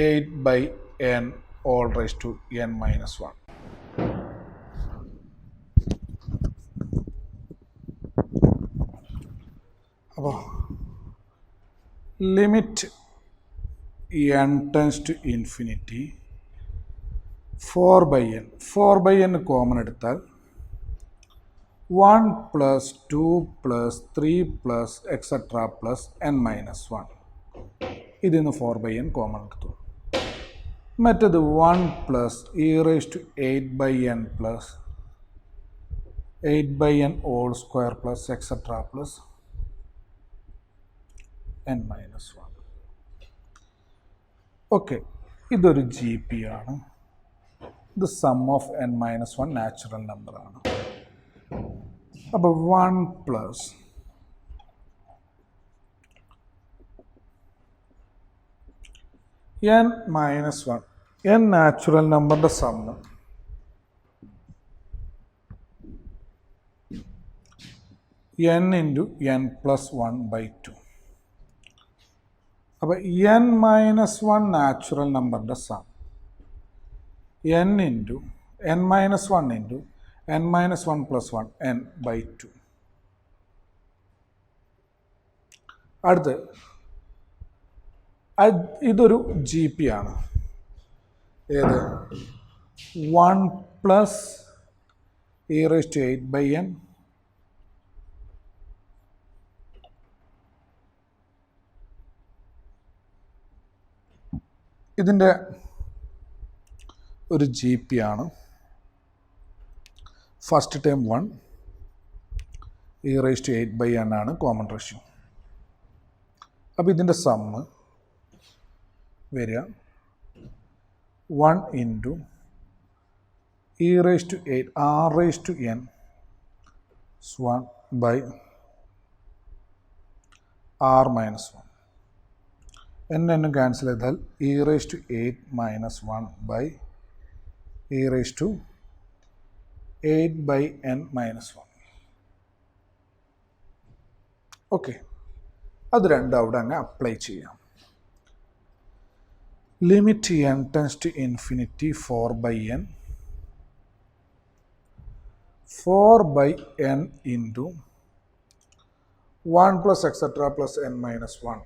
8/n all raised to n minus 1. അപ്പോൾ limit n tends to infinity 4/n common എടുത്താൽ 1 plus 2 plus 3 plus etc. plus n minus 1. ഇതിൽ നിന്ന് 4/n common എടുത്തു. മറ്റത് 1 plus e raised to 8/n plus 8/n whole square plus etc. plus n minus 1. Okay, ഇതൊരു G P ആണ്. ഇത് sum of n minus 1 natural നമ്പറാണ്. അപ്പോൾ 1 plus n minus 1 n natural നമ്പറിൻ്റെ sum n into n plus 1/2. അപ്പോൾ n minus 1 നാച്ചുറൽ നമ്പറിൻ്റെ sum n into n minus 1 into n minus 1 plus 1 n/2. അടുത്ത് ഇതൊരു ജി പി ആണ്. ഏത് 1 plus e raised to 8/n ഇതിൻ്റെ ഒരു ജി പി ആണ്. First time 1 e raised to 8/n ആണ് കോമൺ റേഷ്യോ. അപ്പോൾ ഇതിൻ്റെ സമ്മ് വരിക 1 into e raised to 8 r raised to n is 1 by r minus 1. n cancel ചെയ്താൽ e raised to 8 minus 1 by e raised to 8 by n minus 1. Okay, അത് രണ്ടും അവിടെ അങ്ങ് apply ചെയ്യാം. Limit n tends to infinity 4 by n 4 by n into 1 plus etc plus n minus 1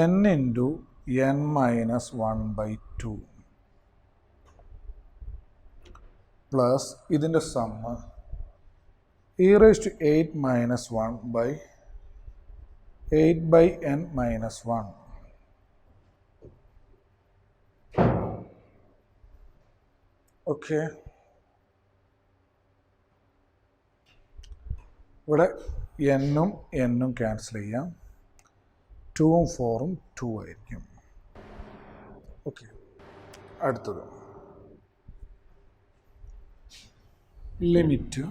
n into n minus 1 by 2 plus ഇതിൻ്റെ sum e raised to 8 minus 1 by 8 by n minus 1. Okay, ഇവിടെ എന്നും എന്നും cancel ചെയ്യാം. 2ഉം 4ഉം 2 ആയിരിക്കും. Okay, അടുത്തത് limit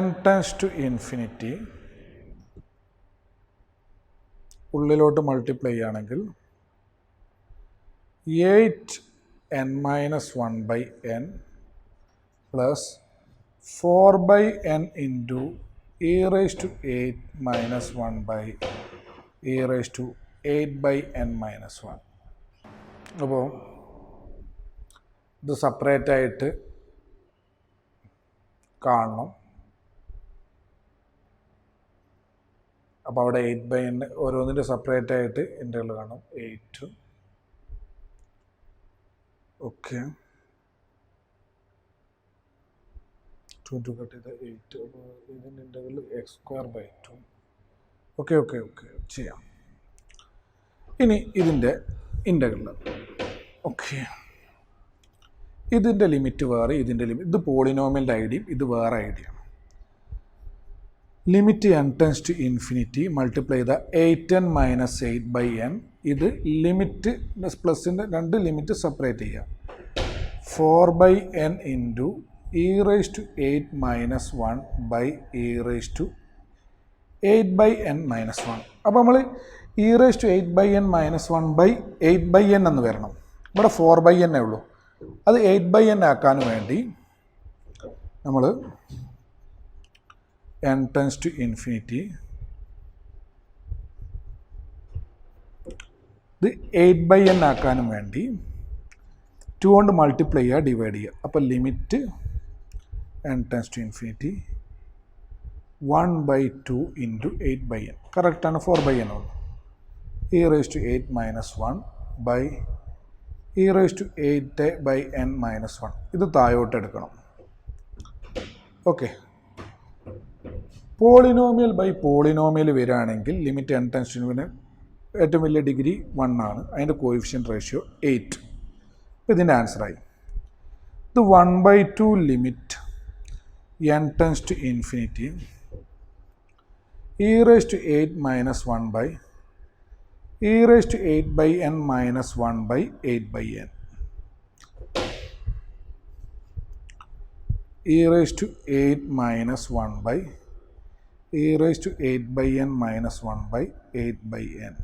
n tends to infinity ഉള്ളിലോട്ട് multiply ചെയ്യുകയാണെങ്കിൽ 8n minus 1 by n plus 4 by n into e raised to 8 minus 1 by e raised to 8 by n minus 1. അപ്പോൾ ഇത് സെപ്പറേറ്റ് ആയിട്ട് കാണണം. അപ്പോൾ അവിടെ 8 by n ഓരോന്നിൻ്റെ സെപ്പറേറ്റ് ആയിട്ട് ഇൻ്റർവൽ കാണും. 8 ഓക്കെ, 2 കട്ട് ചെയ്ത് 8. അപ്പോൾ ഇതിൻ്റെ ഇൻ്റർവൽ x²/2. ഓക്കെ ചെയ്യാം. ഇനി ഇതിൻ്റെ ഇൻ്റർവൽ ഓക്കെ, ഇതിൻ്റെ ലിമിറ്റ് വേറെ, ഇതിൻ്റെ ലിമിറ്റ് ഇത് പോളിനോമിയലിൻ്റെ ഐഡിയയും ഇത് വേറെ ഐഡിയയാണ്. Limit n tends to infinity multiply ചെയ്ത 8n മൈനസ് 8 ബൈ n. ഇത് ലിമിറ്റ് പ്ലസിൻ്റെ രണ്ട് ലിമിറ്റ് സെപ്പറേറ്റ് ചെയ്യുക. 4 by n ഇൻറ്റു e raised to 8 minus 1 by e raised to 8 by n minus 1. അപ്പോൾ നമ്മൾ e raised to 8 by n minus 1 by 8 by n എന്ന് വരണം. ഇവിടെ 4 by n ഉള്ളൂ. അത് 8 by n ആക്കാൻ വേണ്ടി നമ്മൾ n ടെൻസ് ടു ഇൻഫിനിറ്റി ഇത് 8 by n ആക്കാനും വേണ്ടി 2 കൊണ്ട് മൾട്ടിപ്ലൈ ചെയ്യുക, ഡിവൈഡ് ചെയ്യുക. അപ്പോൾ limit n tends to infinity 1 by 2 into 8 by n. കറക്റ്റാണ്, 4 by n ഉള്ളൂ. e raised to 8 minus 1 by e raised to 8 by n minus 1. ഇത് താഴോട്ട് എടുക്കണം. ഓക്കെ, പോളിനോമിയൽ ബൈ പോളിനോമിയൽ വരികയാണെങ്കിൽ limit n tends to infinity ഏറ്റവും വലിയ degree 1 ആണ്. അതിൻ്റെ കോഎഫിഷ്യൻറ്റ് റേഷ്യോ 8. അപ്പോൾ ഇതിൻ്റെ ആൻസറായി. ഇത് 1/2 limit n tends to infinity e raised to 8 minus 1 by e raised to 8 by n minus 1 by 8 by n. e raised to 8 minus 1 by e raised to 8 by n minus 1 by 8 by n.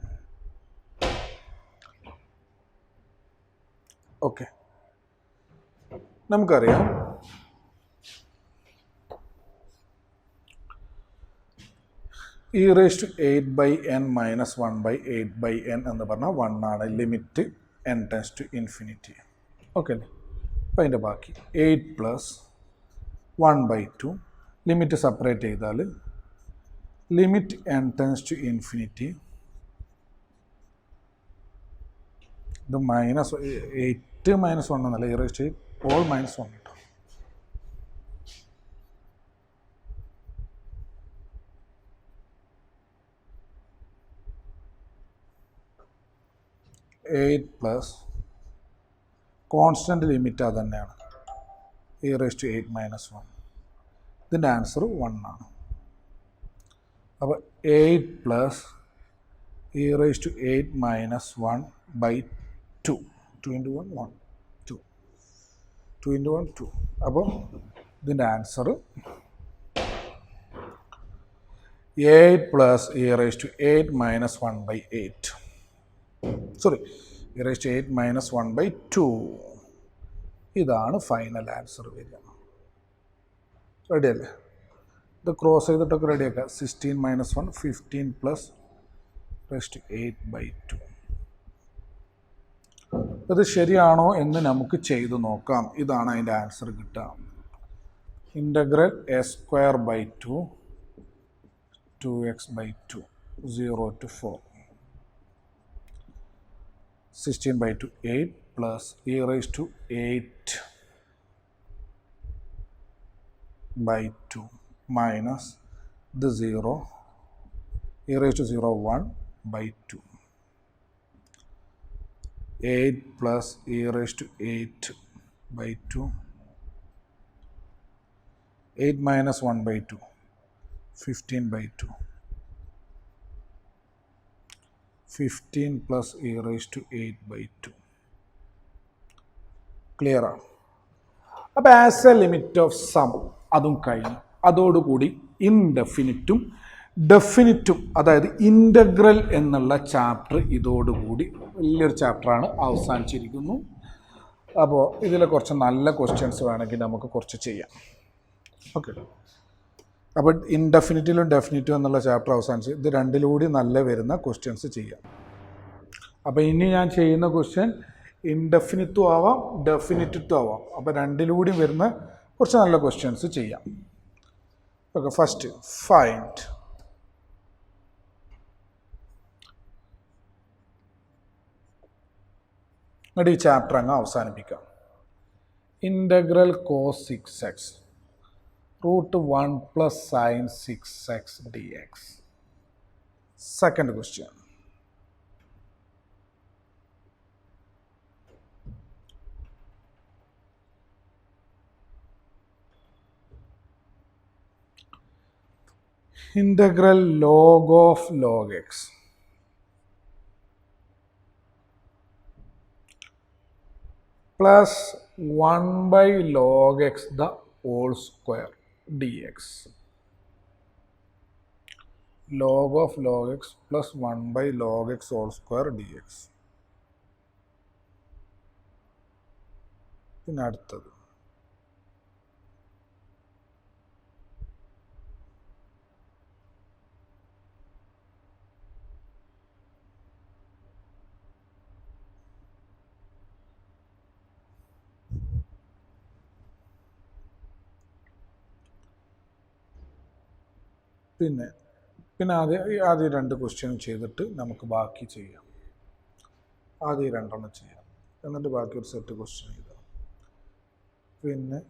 Okay, നമുക്കറിയാം e raised to 8 by n minus 1 by 8 by n എന്ന് പറഞ്ഞാൽ 1 ആണ് limit n tends to infinity. Okay അല്ലേ? അപ്പോൾ അതിൻ്റെ ബാക്കി 8 plus 1/2 limit separate ചെയ്താൽ limit n tends to infinity ഇത് -8 minus 1 എന്നല്ല, e raised to 8 all minus 1 കേട്ടോ. എയ്റ്റ് പ്ലസ് കോൺസ്റ്റൻ്റ് ലിമിറ്റ് അത് തന്നെയാണ് e raised to 8 minus 1. ഇതിൻ്റെ ആൻസർ 1 ആണ്. അപ്പോൾ 8 plus e raised to 8 minus 1 by 2. 2 into 1, 1, 2. 2 into 1, 2. അപ്പോൾ ഇതിൻ്റെ answer 8 plus e raised to 8 minus 1 by 8. Sorry, e raised to 8 minus 1 by 2. ഇതാണ് final answer വരിക. Ready അല്ലേ? ഇത് ക്രോസ് ചെയ്തിട്ടൊക്കെ റെഡിയാക്കാം. 16 മൈനസ് 1 15 പ്ലസ് റേസ്റ്റ് 8 by 2. ഇത് ശരിയാണോ എന്ന് നമുക്ക് ചെയ്തു നോക്കാം. ഇതാണ് അതിൻ്റെ ആൻസർ കിട്ടുക. Integral a square by 2 2x by 2 0 to 4 16 by 2 8 plus e raised to 8 by 2 minus the 0 e raised to 0 1 by 2 8 plus e raised to 8 by 2 8 minus 1 by 2 15 by 2 15 plus e raised to 8 by 2. Clear ആണ്? അപ്പോൾ as a limit of sum അതും കഴിഞ്ഞു. അതോടുകൂടി ഇൻഡെഫിനിറ്റും ഡെഫിനിറ്റും, അതായത് integral എന്നുള്ള chapter ഇതോടുകൂടി വലിയൊരു ചാപ്റ്ററാണ് അവസാനിച്ചിരിക്കുന്നു. അപ്പോൾ ഇതിൽ കുറച്ച് നല്ല ക്വസ്റ്റ്യൻസ് വേണമെങ്കിൽ നമുക്ക് കുറച്ച് ചെയ്യാം. ഓക്കെ, അപ്പോൾ ഇൻഡെഫിനിറ്റിലും ഡെഫിനിറ്റും എന്നുള്ള ചാപ്റ്റർ അവസാനിച്ച് ഇത് രണ്ടിലൂടെ നല്ല വരുന്ന ക്വസ്റ്റ്യൻസ് ചെയ്യാം. അപ്പോൾ ഇനി ഞാൻ ചെയ്യുന്ന ക്വസ്റ്റ്യൻ ഇൻഡെഫിനിറ്റും ആവാം ഡെഫിനിറ്റും ആവാം. അപ്പോൾ രണ്ടിലൂടെയും വരുന്ന കുറച്ച് നല്ല ക്വസ്റ്റ്യൻസ് ചെയ്യാം. ഓക്കെ, ഫസ്റ്റ് ഫൈൻഡ് എന്നിട്ട് ഈ ചാപ്റ്റർ അങ്ങ് അവസാനിപ്പിക്കാം. Integral cos 6x root 1 plus sin 6x dx. Second question. Integral log of log x plus 1 by log x the whole square dx. Log of log x plus 1 by log x whole square dx. പിന്നെ അടുത്തത് പിന്നെ ആദ്യം രണ്ട് question ചെയ്തിട്ട് നമുക്ക് ബാക്കി ചെയ്യാം. ആദ്യം രണ്ടെണ്ണം ചെയ്യാം, എന്നിട്ട് ബാക്കി ഒരു സെറ്റ് ക്വസ്റ്റ്യൻ ചെയ്താൽ. പിന്നെ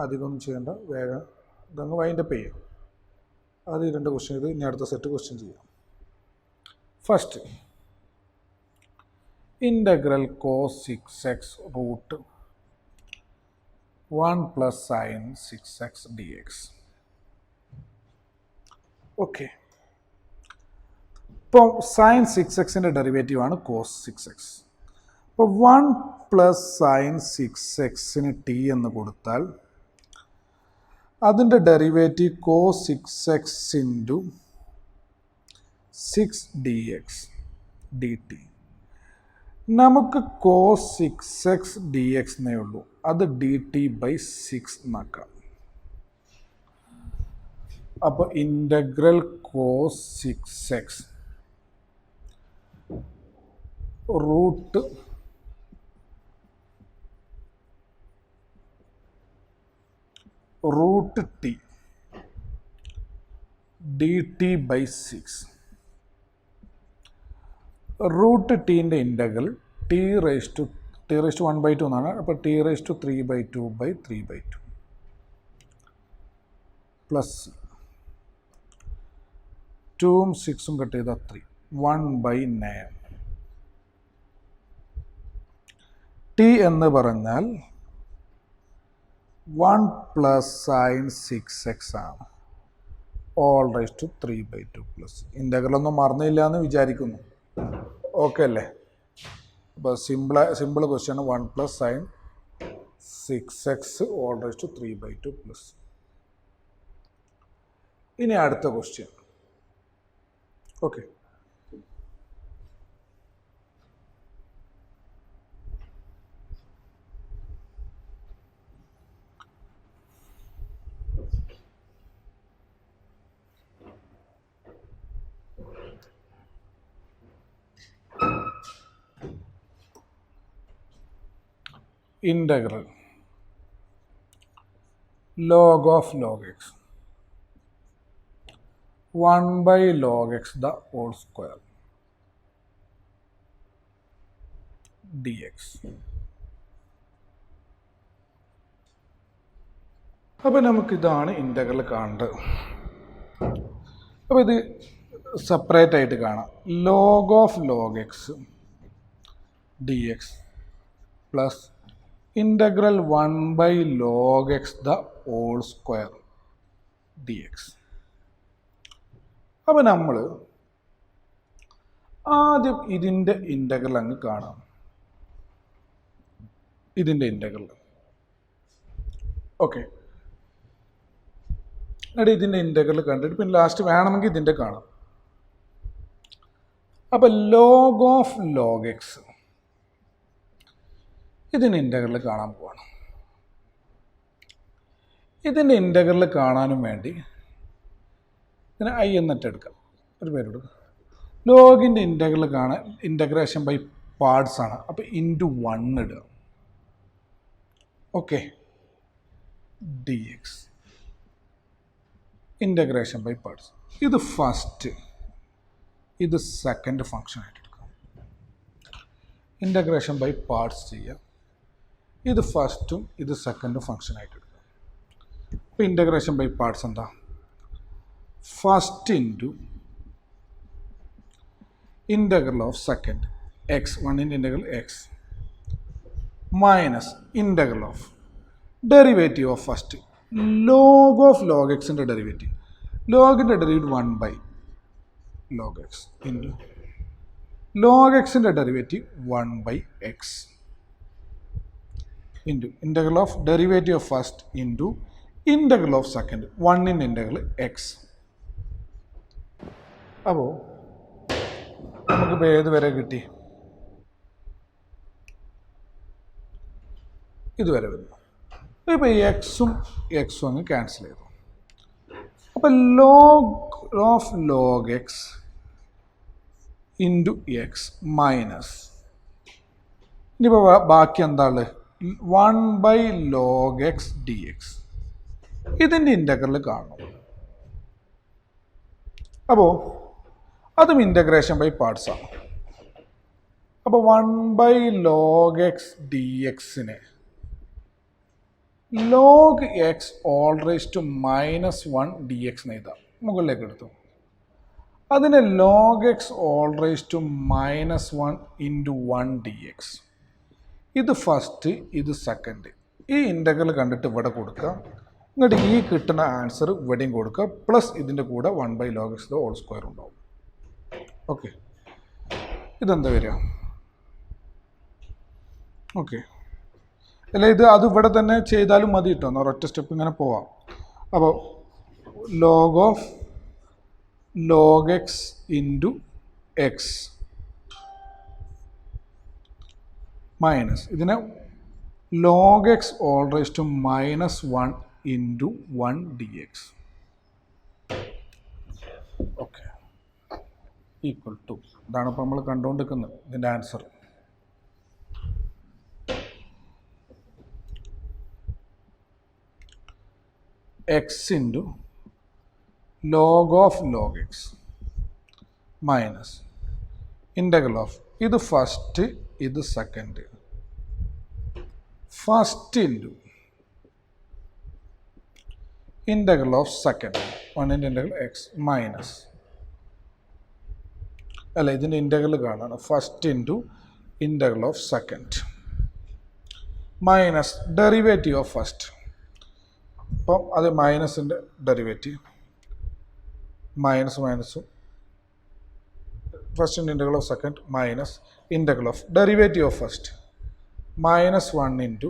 അധികമൊന്നും ചെയ്യേണ്ട, വേഗം ഇതങ്ങ് വൈൻഡപ്പ് ചെയ്യാം. ആദ്യം രണ്ട് ക്വസ്റ്റ്യൻ ചെയ്ത് ഇനി അടുത്ത സെറ്റ് ക്വസ്റ്റ്യൻ ചെയ്യാം. First, integral cos 6x root 1 plus sine 6x dx. ഓക്കെ, ഇപ്പോൾ സൈൻ 6xൻ്റെ ഡെറിവേറ്റീവാണ് കോസ് 6x. അപ്പോൾ 1 പ്ലസ് സൈൻ 6xന് ടി എന്ന് കൊടുത്താൽ അതിൻ്റെ derivative cos 6x into 6 dx dt. നമുക്ക് കോസ് 6x dx എന്നേ ഉള്ളൂ, അത് dt ബൈ 6 എന്നാക്കാം. അപ്പോൾ integral cos 6x root t d t by 6. Root ടീൻ്റെ ഇൻ്റഗ്രൽ ടി റേസ് ടു 1/2 എന്നാണ്. അപ്പോൾ t raise to 3/2 by 3/2 plus 2ഉം 6ഉം കട്ട് ചെയ്താൽ 3 1/9. ടി എന്ന് പറഞ്ഞാൽ 1 പ്ലസ് സൈൻ 6x ആണ്. ഓൾ റൈസ് ടു 3/2 പ്ലസ് ഇൻ്റഗ്രലൊന്നും മറന്നില്ല എന്ന് വിചാരിക്കുന്നു. ഓക്കെ അല്ലേ? അപ്പോൾ simple question 1 + sin 6x whole raise to 3/2 plus. ഇനി അടുത്ത question. Okay, integral log of log x 1/log x the whole square dx. അപ്പോൾ നമുക്കിതാണ് ഇൻ്റഗ്രൽ കാണേണ്ടത്. അപ്പോൾ ഇത് സെപ്പറേറ്റ് ആയിട്ട് കാണാം. log of log x dx plus integral 1/log x the whole square dx. അപ്പോൾ നമ്മൾ ആദ്യം ഇതിൻ്റെ ഇൻ്റഗ്രൽ അങ്ങ് കാണാം. ഇതിൻ്റെ ഇൻ്റഗ്രൽ ഓക്കെ, എന്നിട്ട് ഇതിൻ്റെ ഇൻ്റഗ്രൽ കണ്ടിട്ട് പിന്നെ ലാസ്റ്റ് വേണമെങ്കിൽ ഇതിൻ്റെ കാണാം. അപ്പോൾ log of log x ഇതിൻ്റെ ഇൻ്റഗ്രൽ കാണാൻ പോവാണ്. ഇതിൻ്റെ ഇൻ്റഗ്രൽ കാണാനും വേണ്ടി ഇതിനെ ഐ എന്നിട്ട് എടുക്കാം, ഒരു പേരോട്. ലോഗിൻ്റെ ഇൻ്റഗ്രൽ കാണാൻ ഇൻ്റഗ്രേഷൻ ബൈ പാർട്സ് ആണ്. അപ്പോൾ × 1 ഇടുക. Okay, dx integration by parts. ഇത് ഫസ്റ്റ്, ഇത് സെക്കൻഡ് ഫങ്ഷൻ ആയിട്ട് എടുക്കാം. ഇൻ്റഗ്രേഷൻ ബൈ പാർട്സ് ചെയ്യുക. ഇത് ഫസ്റ്റും ഇത് സെക്കൻഡും ഫങ്ഷൻ ആയിട്ട് എടുക്കുക. അപ്പോൾ ഇൻ്റഗ്രേഷൻ ബൈ പാർട്സ് എന്താ? First into integral of second x, 1ൻ്റെ integral x minus integral of derivative of first log of log എക്സിൻ്റെ ഡെറിവേറ്റീവ്. ലോഗിൻ്റെ derivative 1/log x into log എക്സിൻ്റെ derivative 1/x into integral of derivative of first into integral of second 1ൻ്റെ integral x. അപ്പോൾ നമുക്കിപ്പോൾ ഏത് വരെ കിട്ടി? ഇതുവരെ വരുന്നു. ഇപ്പോൾ എക്സും എക്സും അങ്ങ് ക്യാൻസൽ ചെയ്തു. അപ്പോൾ log of log X into X minus ഇനിയിപ്പോൾ ബാക്കി എന്താണ്? 1/log x dx. ഇതിൻ്റെ ഇൻ്റഗ്രൽ കാണണം. അപ്പോൾ അതും ഇൻ്റഗ്രേഷൻ ബൈ പാർട്സ് ആണ്. അപ്പോൾ 1/log x dxനെ log x all raised to -1 dx എന്ന് എഴുതാം. മുകളിലേക്ക് എടുത്തു. അതിനെ log x all raised to -1 × 1 dx. ഇത് ഫസ്റ്റ്, ഇത് സെക്കൻഡ്. ഈ ഇൻ്റഗ്രൽ കണ്ടിട്ട് ഇവിടെ കൊടുക്കുക. എന്നിട്ട് ഈ കിട്ടുന്ന ആൻസർ ഇവിടെയും കൊടുക്കുക. പ്ലസ് ഇതിൻ്റെ കൂടെ 1/log x the whole square ഉണ്ടാവും. ഓക്കെ, ഇതെന്താ വരിക? ഓക്കെ അല്ല, ഇത് അത് ഇവിടെ തന്നെ ചെയ്താലും മതി കേട്ടോ. ഒരൊറ്റ സ്റ്റെപ്പ് ഇങ്ങനെ പോവാം. അപ്പോൾ log of log x into X minus ഇതിനെ log x all raised to -1 × 1 dx. Okay, equal to ഇതാണ് ഇപ്പോൾ നമ്മൾ കണ്ടുകൊണ്ടിരിക്കുന്നത് ഇതിൻ്റെ answer. X into log of log x minus integral of ഇത് ഫസ്റ്റ്, ഇത് second. First into integral of second 1ൻ്റെ integral x minus അല്ല, ഇതിൻ്റെ ഇൻ്റഗ്രൽ കാണാണ്. First into integral of second minus derivative of first. അപ്പം അത് മൈനസിൻ്റെ ഡെറിവേറ്റീവ് മൈനസ് മൈനസും first integral of second minus integral of derivative of first minus 1 into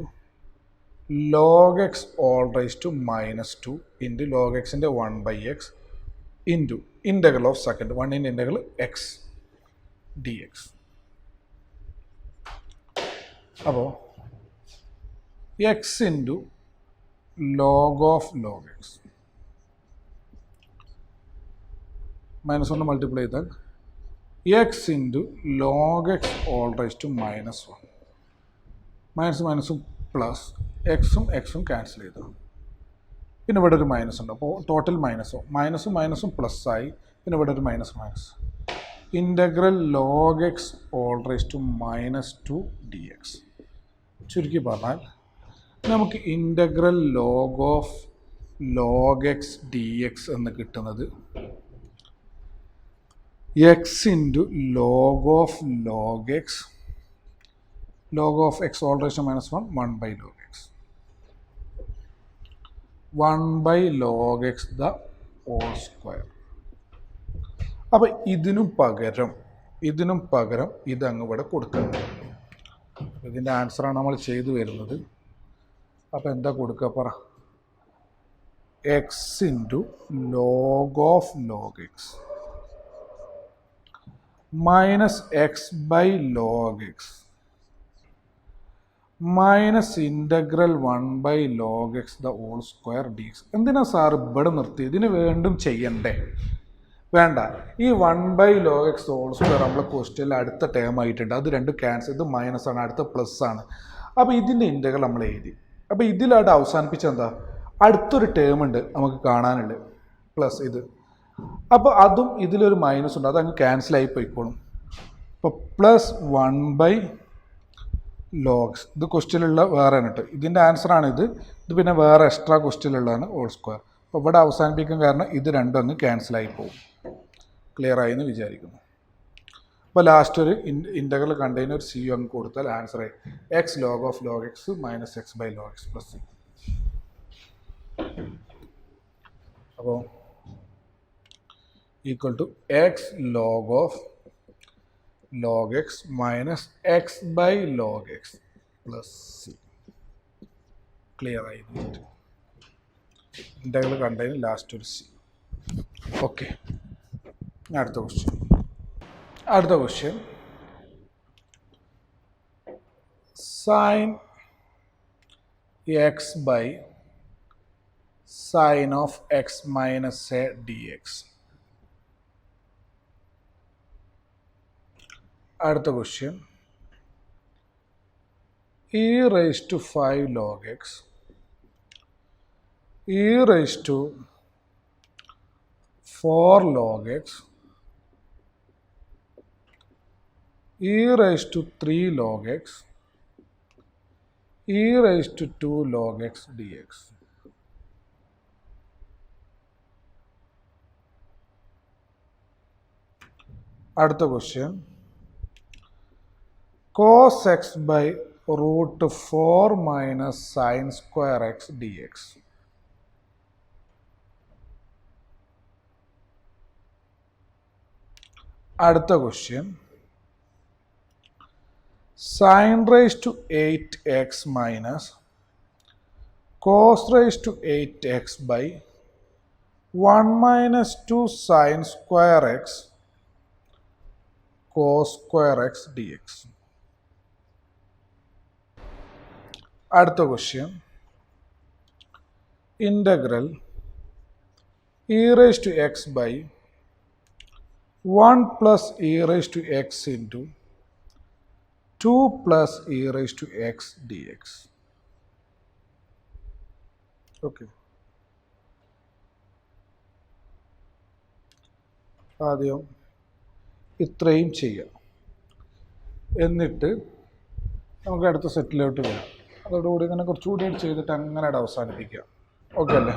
log x all raised to minus 2 into log x into 1 by x into integral of second 1 in integral x dx. അപ്പോൾ x into log of log x minus 1 multiply ചെയ്താൽ x into log x all raised to minus 1 minus മൈനസും plus എക്സും cancel ചെയ്തു. പിന്നെ ഇവിടെ ഒരു minus ഉണ്ട്, അപ്പോൾ ടോട്ടൽ മൈനസും മൈനസും പ്ലസ് ആയി. പിന്നെ ഇവിടെ ഒരു minus integral log x whole raise to minus 2 d x. ചുരുക്കി പറഞ്ഞാൽ നമുക്ക് integral log of log x d x എന്ന് കിട്ടുന്നത് x into log of log x log of x all raised to minus 1 by log x 1 by log x the whole square. അപ്പോൾ ഇതിനും പകരം ഇതങ്ങ് ഇവിടെ കൊടുക്കണം. ഇതിൻ്റെ ആൻസറാണ് നമ്മൾ ചെയ്തു വരുന്നത്. അപ്പോൾ എന്താ കൊടുക്കുക പറ? X into log of log x minus x by log x minus integral 1 by log x the whole square d x. എന്തിനാ സാർ ഇവിടെ നിർത്തി? ഇതിന് വീണ്ടും ചെയ്യണ്ടേ? വേണ്ട. ഈ 1 by log x whole square നമ്മളെ ക്വസ്റ്റ്യനിൽ അടുത്ത ടേം ആയിട്ടുണ്ട്. അത് രണ്ടും ക്യാൻസൽ, ഇത് മൈനസ് ആണ്, അടുത്ത പ്ലസ് ആണ്. അപ്പോൾ ഇതിൻ്റെ ഇൻ്റഗ്രൽ നമ്മൾ എഴുതി. അപ്പോൾ ഇതിലായിട്ട് അവസാനിപ്പിച്ച എന്താ? അടുത്തൊരു ടേം ഉണ്ട് നമുക്ക് കാണാനുള്ളത്, പ്ലസ് ഇത്. അപ്പോൾ അതും ഇതിലൊരു മൈനസ് ഉണ്ട്, അതങ്ങ് ക്യാൻസലായി പോയിക്കോളും. അപ്പോൾ പ്ലസ് 1 ബൈ ലോഗ്സ്, ഇത് ക്വസ്റ്റ്യനിലുള്ള വേറെ ആണ് കേട്ടോ. ഇതിൻ്റെ ആൻസറാണ് ഇത് പിന്നെ വേറെ എക്സ്ട്രാ ക്വസ്റ്റ്യനിലുള്ളതാണ് ഹോൾ സ്ക്വയർ. അപ്പോൾ ഇവിടെ അവസാനിപ്പിക്കാൻ കാരണം ഇത് രണ്ടും അങ്ങ് ക്യാൻസലായി പോകും. ക്ലിയർ ആയി എന്ന് വിചാരിക്കുന്നു. അപ്പോൾ ലാസ്റ്റ് ഒരു ഇൻ്റഗ്രൽ കണ്ടെയ്നർ സി അങ്ങ് കൊടുത്താൽ ആൻസറായി x log of log x minus x by log x plus c. അപ്പോൾ equal to x log of log x minus x by log x plus c. Clear ആയി. Integral container last ഒരു സി. Okay, അടുത്ത question sine x by sine of x minus a d x. അടുത്ത question e raised to 5 log x e raised to 4 log x e raised to 3 log x e raised to 2 log x dx. അടുത്ത question cos x by root 4 minus sin square x dx. അടുത്ത question sin raised to 8x minus cos raised to 8x by 1 minus 2 sin square x cos square x dx. അടുത്ത question integral e raised to x by 1 plus e raised to x into 2 plus e raised to x dx. Okay, ആദ്യം ഇത്രയും ചെയ്യാം, എന്നിട്ട് നമുക്ക് അടുത്ത സെറ്റിലോട്ട് വരാം. അതോടുകൂടി ഇങ്ങനെ കുറച്ചുകൂടി ചെയ്തിട്ട് അങ്ങനെ അവസാനിപ്പിക്കാം. ഓക്കെ അല്ലേ?